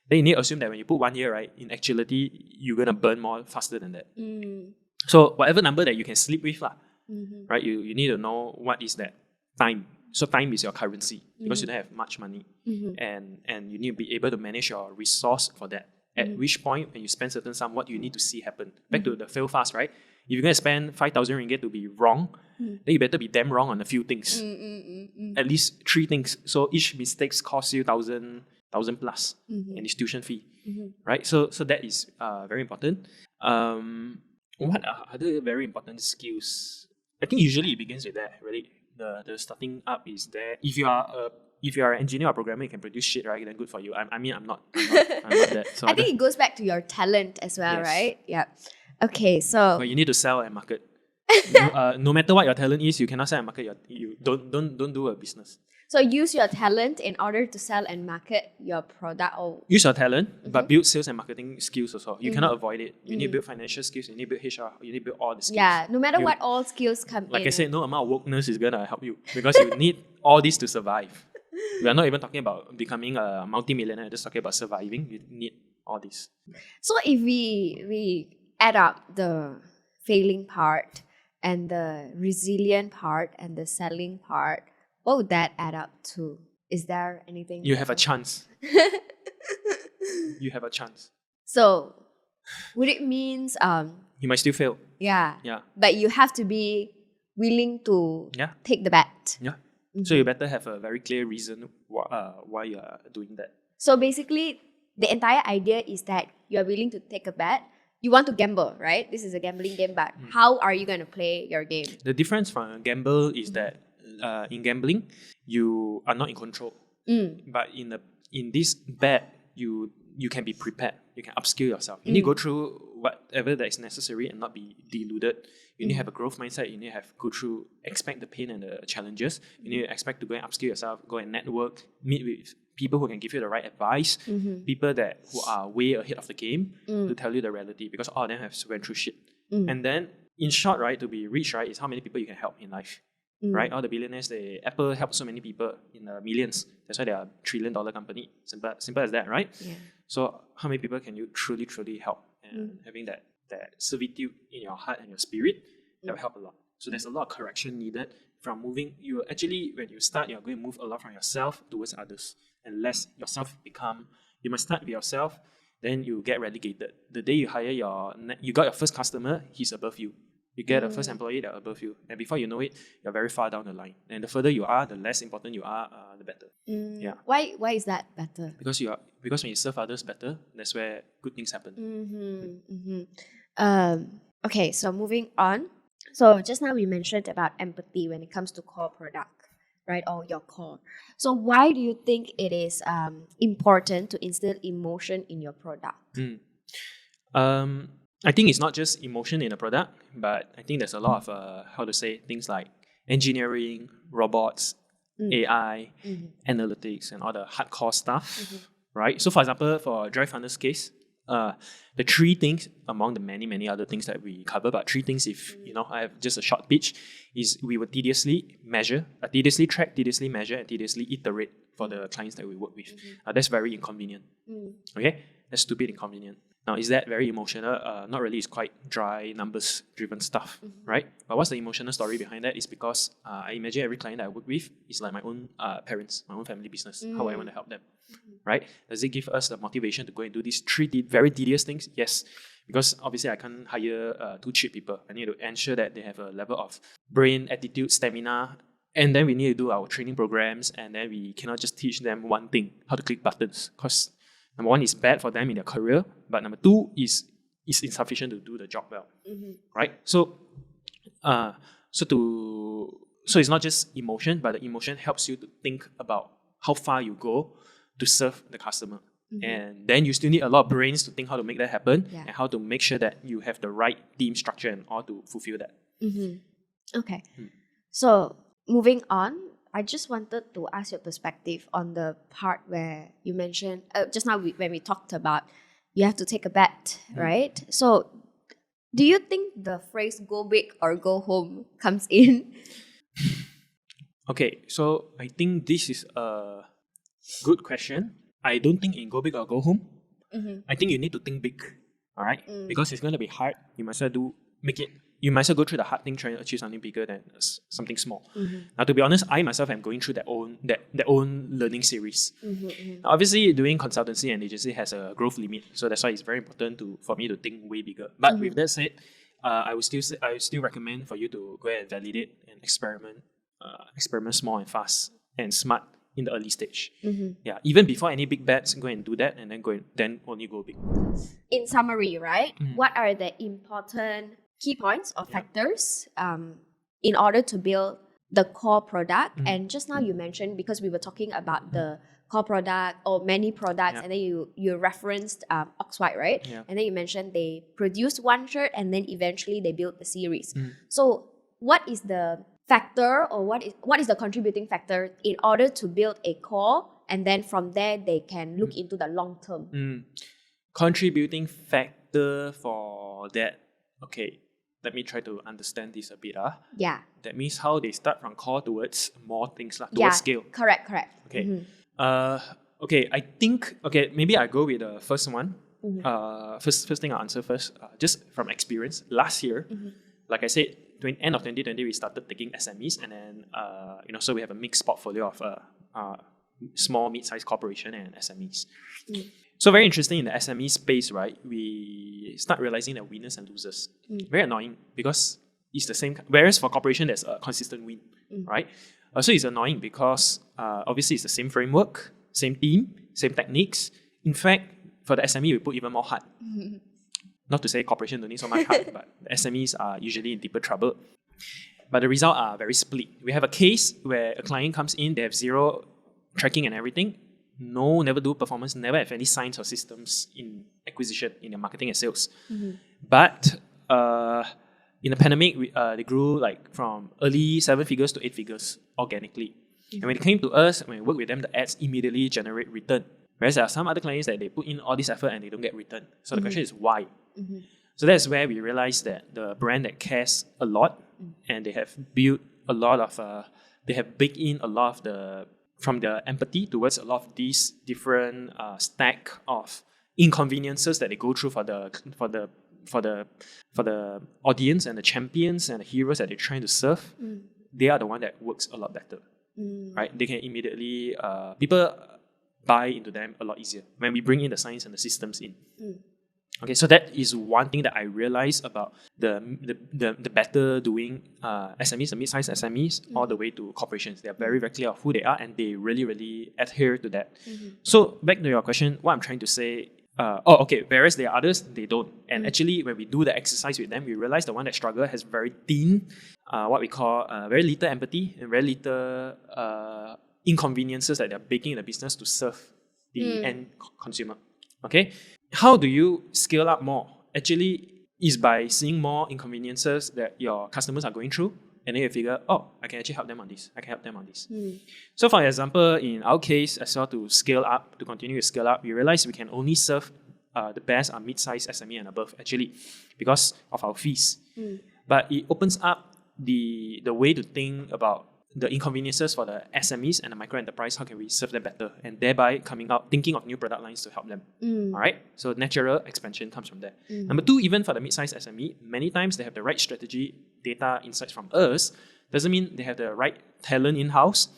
Then you need to assume that when you put 1 year, right, in actuality, you're gonna burn more faster than that. So whatever number that you can sleep with, right, you need to know what is that time. So time is your currency because you don't have much money, and you need to be able to manage your resource for that. At which point, when you spend certain sum, what you need to see happen. Back to the fail fast, right? If you're going to spend 5,000 ringgit to be wrong, then you better be damn wrong on a few things. At least 3 things. So each mistake costs you 1,000 plus and it's tuition fee, right? So that is very important. What are other very important skills? I think usually it begins with that, really. The starting up is there. If you are if you are an engineer or programmer, you can produce shit, right? Then good for you. I mean, I'm not that. So I think it goes back to your talent as well, Yes. right? Yeah. Okay, so but you need to sell and market. No matter what your talent is, you cannot sell and market. You don't do a business. so use your talent in order to sell and market your product. Or Use your talent, but build sales and marketing skills also. You cannot avoid it. You need to build financial skills. You need to build HR. You need to build all the skills. yeah, no matter You- what, all skills come Like in. I said, no amount of wokeness is gonna help you because you need all this to survive. We are not even talking about becoming a multi-millionaire. Just talking about surviving. You need all this. So if we add up the failing part and the resilient part and the selling part, what would that add up to? Is there anything? You have a chance. You have a chance. So would it means You might still fail. yeah, Yeah. but you have to be willing to Yeah. take the bet. Yeah. So you better have a very clear reason why you are doing that. So basically, the entire idea is that you are willing to take a bet. You want to gamble, right? This is a gambling game, but how are you going to play your game? The difference from a gamble is that in gambling, you are not in control. But in this bet, you can be prepared. You can upskill yourself. You need to go through whatever that is necessary and not be deluded. You need to have a growth mindset. You need to expect the pain and the challenges. You need to expect to go and upskill yourself, go and network, meet with people who can give you the right advice, people who are way ahead of the game to tell you the reality, because all of them have went through shit. And then, in short, right, to be rich, right, is how many people you can help in life. Right? All the billionaires, Apple helped so many people in the millions. That's why they are $1 trillion company. Simple as that, right? Yeah. So how many people can you truly help? And having that servitude in your heart and your spirit, that will help a lot. So there's a lot of correction needed from moving. You actually, when you start, you're going to move a lot from yourself towards others. And less yourself you must start with yourself, then you get relegated. The day you hire you got your first customer, he's above you. You get a first employee, they're above you. And before you know it, you're very far down the line. And the further you are, the less important you are, the better. Yeah. Why is that better? Because when you serve others better, that's where good things happen. Okay, so moving on. So just now we mentioned about empathy when it comes to core product, right? Or your core. So why do you think it is important to instill emotion in your product? I think it's not just emotion in a product, but I think there's a lot of things like engineering, robots, AI, analytics, and all the hardcore stuff, right? So for example, for Drive Hunter's case, the three things among the many other things that we cover, but three things, if I have just a short pitch, is we will tediously track, tediously measure, and tediously iterate for the clients that we work with. That's very inconvenient. Okay, that's stupid inconvenient. Now, is that very emotional? Not really. It's quite dry, numbers-driven stuff, right? But what's the emotional story behind that? Is because I imagine every client that I work with is like my own parents, my own family business, how I want to help them, right? Does it give us the motivation to go and do these three very tedious things? Yes. Because obviously I can't hire two cheap people. I need to ensure that they have a level of brain, attitude, stamina, and then we need to do our training programs, and then we cannot just teach them one thing, how to click buttons, because number one is bad for them in their career, but number two is insufficient to do the job well, right? So it's not just emotion, but the emotion helps you to think about how far you go to serve the customer. And then you still need a lot of brains to think how to make that happen and how to make sure that you have the right team structure and all to fulfill that. Okay. So moving on, I just wanted to ask your perspective on the part where you mentioned just now when we talked about you have to take a bet, right? So do you think the phrase go big or go home comes in? Okay, so I think this is a good question. I don't think in go big or go home. I think you need to think big, all right? Because it's going to be hard. You might as well you might as well go through the hard thing trying to achieve something bigger than something small. Now, to be honest, I myself am going through that own learning series. Now, obviously, doing consultancy and agency has a growth limit, so that's why it's very important for me to think way bigger. But with that said, I would still recommend for you to go and validate and experiment small and fast and smart in the early stage. Yeah, even before any big bets, go and do that, and then only go big. In summary, right? What are the important key points or factors in order to build the core product. And just now you mentioned, because we were talking about the core product or many products, and then you referenced Oxwhite, right? And then you mentioned they produced one shirt and then eventually they built the series. So what is the factor, or what is the contributing factor in order to build a core, and then from there they can look into the long term? Contributing factor for that. Okay, let me try to understand this a bit. That means how they start from core towards more things, towards scale. Correct. Okay. Okay, I think, maybe I go with the first one. First thing I'll answer first, just from experience. Last year, like I said, end of 2020, we started taking SMEs, and then, so we have a mixed portfolio of small, mid-sized corporation and SMEs. So very interesting in the SME space, right? We start realizing that winners and losers. Very annoying because it's the same. Whereas for corporation, there's a consistent win, right? So it's annoying because obviously it's the same framework, same team, same techniques. In fact, for the SME, we put even more heart. Not to say corporation don't need so much heart, but the SMEs are usually in deeper trouble. But the results are very split. We have a case where a client comes in, they have zero tracking and everything. No, never do performance, never have any science or systems in acquisition, in their marketing and sales. But in the pandemic, they grew from early 7 figures to 8 figures organically. And when it came to us, when we work with them, the ads immediately generate return. Whereas there are some other clients that they put in all this effort and they don't get return. So the question is why? So that's where we realized that the brand that cares a lot, and they have built a lot of, they have baked in a lot of from the empathy towards a lot of these different stack of inconveniences that they go through for the audience and the champions and the heroes that they're trying to serve. They are the one that works a lot better, right? They can immediately people buy into them a lot easier when we bring in the science and the systems in. Okay, so that is one thing that I realized about the better doing SMEs, the mid-sized SMEs, all the way to corporations. They are very, very clear of who they are, and they really, really adhere to that. So back to your question, what I'm trying to say, whereas there are others, they don't. And actually, when we do the exercise with them, we realize the one that struggle has very thin, what we call very little empathy and very little inconveniences that they're baking in the business to serve the end consumer. Okay? How do you scale up more? Actually, is by seeing more inconveniences that your customers are going through, and then you figure, I can actually help them on this. I can help them on this. So for example, in our case, as well, to continue to scale up, we realize we can only serve the best mid-sized SME and above, actually, because of our fees. But it opens up the way to think about the inconveniences for the SMEs and the micro enterprise. How can we serve them better? And thereby thinking of new product lines to help them. All right. So natural expansion comes from there. Number two, even for the mid-sized SME, many times they have the right strategy, data, insights from us. Doesn't mean they have the right talent in-house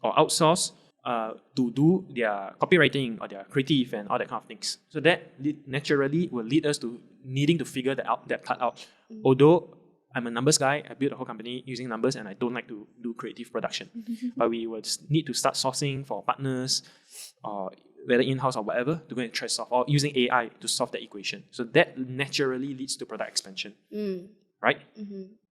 or outsource to do their copywriting or their creative and all that kind of things. So that naturally will lead us to needing to figure that part out. Although I'm a numbers guy, I built a whole company using numbers, and I don't like to do creative production. But we would need to start sourcing for partners, or whether in-house or whatever, to go and try to solve, or using AI to solve that equation. So that naturally leads to product expansion. Right?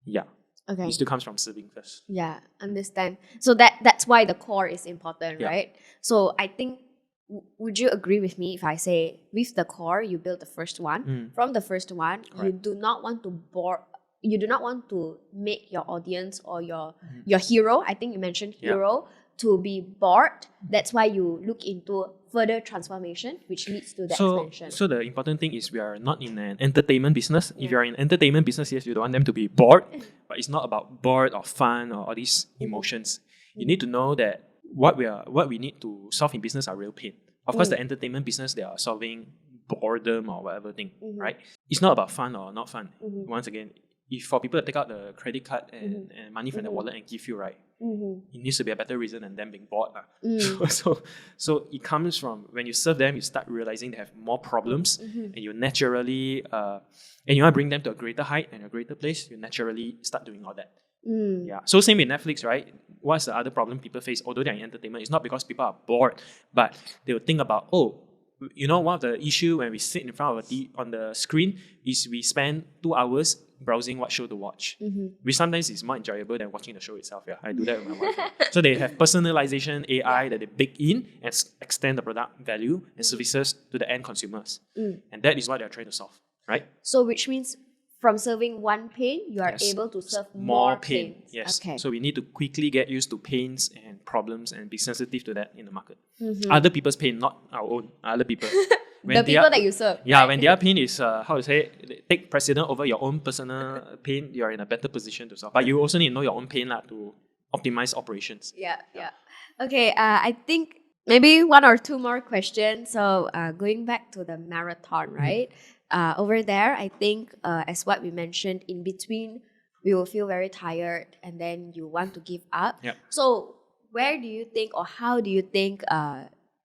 Yeah. Okay. It still comes from serving first. Yeah, understand. So that's why the core is important, right? So I think, would you agree with me if I say, with the core, you build the first one. From the first one, you do not want to make your audience or your hero, I think you mentioned hero, to be bored. That's why you look into further transformation, which leads to the expansion. So the important thing is we are not in an entertainment business. If you're in entertainment business, yes, you don't want them to be bored, but it's not about bored or fun or all these emotions. You need to know that what we need to solve in business are real pain. Of course, the entertainment business, they are solving boredom or whatever thing, right? It's not about fun or not fun. Once again, if for people to take out the credit card and money from the wallet and give you, right, it needs to be a better reason than them being bored. So it comes from when you serve them, you start realizing they have more problems, and you naturally, and you want to bring them to a greater height and a greater place, you naturally start doing all that. Yeah. So same with Netflix, right? What's the other problem people face? Although they're in entertainment, it's not because people are bored, but they will think about, one of the issue when we sit in front of on the screen is we spend 2 hours browsing what show to watch, Mm-hmm. which sometimes is more enjoyable than watching the show itself. Yeah, I do that with my wife. So they have personalization AI that they bake in and extend the product value and services to the end consumers. And that is what they're trying to solve, right? So which means from serving one pain, you are Yes. able to serve More more pain. pains. Yes. Okay. So we need to quickly get used to pains and problems and be sensitive to that in the market. Mm-hmm. Other people's pain, not our own. Other people. The people that you serve. Yeah, right? when their pain is, how to say, take precedent over your own personal pain, you're in a better position to solve. But you also need to know your own pain to optimize operations. Yeah. Okay, I think maybe one or two more questions. So going back to the marathon, right? Over there, I think as what we mentioned, in between, we will feel very tired and then you want to give up. Yep. So where do you think or how do you think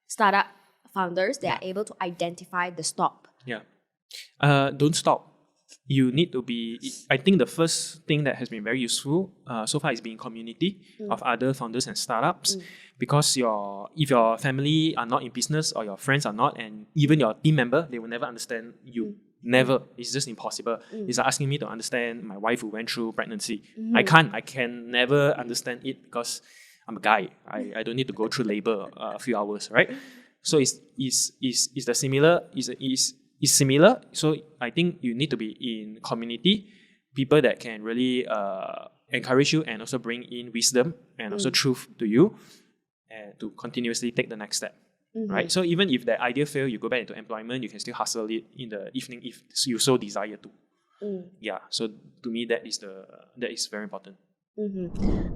startup founders, they are able to identify the stop? Yeah. Don't stop. You need to be, I think the first thing that has been very useful so far is being community of other founders and startups, because if your family are not in business or your friends are not, and even your team member, they will never understand you. Never. It's just impossible. It's like asking me to understand my wife who went through pregnancy. I can never understand it because I'm a guy. I don't need to go through labor a few hours, right? So it's similar. So I think you need to be in community, people that can really encourage you and also bring in wisdom and also truth to you, and to continuously take the next step. Right? So even if that idea fail, you go back into employment, you can still hustle it in the evening if you so desire to. Yeah. So to me, that is very important.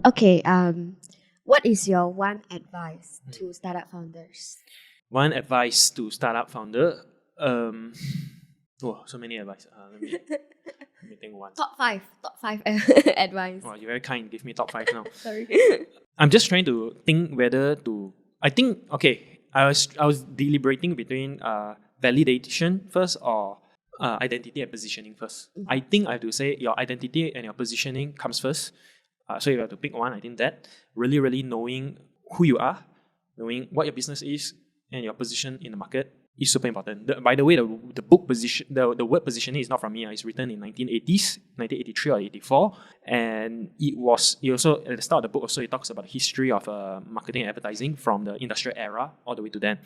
Okay. What is your one advice to startup founders? One advice to startup founder. So many advice. Let me think one. Top five advice. Wow, you're very kind. Give me top 5 now. Sorry. I'm just trying to think whether to. I think I was deliberating between validation first or identity and positioning first. I think I have to say your identity and your positioning comes first. So if you have to pick one, I think that really knowing who you are, knowing what your business is, and your position in the market is super important. By the way, the book position, the word positioning is not from me. It's written in 1983 or 84, and it also at the start of the book also it talks about the history of marketing and advertising from the industrial era all the way to then,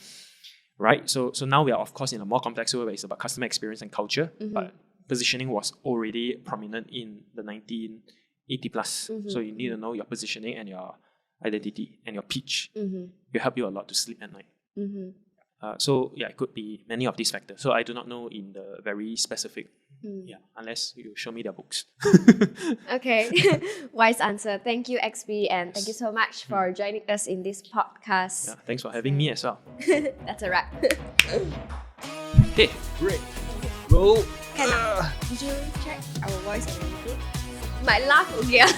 right? So now we are of course in a more complex way where it's about customer experience and culture, but positioning was already prominent in the 1980 plus. So you need to know your positioning and your identity and your pitch. Will help you a lot to sleep at night. It could be many of these factors. So I do not know in the very specific, unless you show me their books. Okay, wise answer. Thank you, XP, and thank you so much for joining us in this podcast. Yeah, thanks for having me as well. That's a wrap. Hey, great. Roll. Did you check our voice and everything? My laugh again.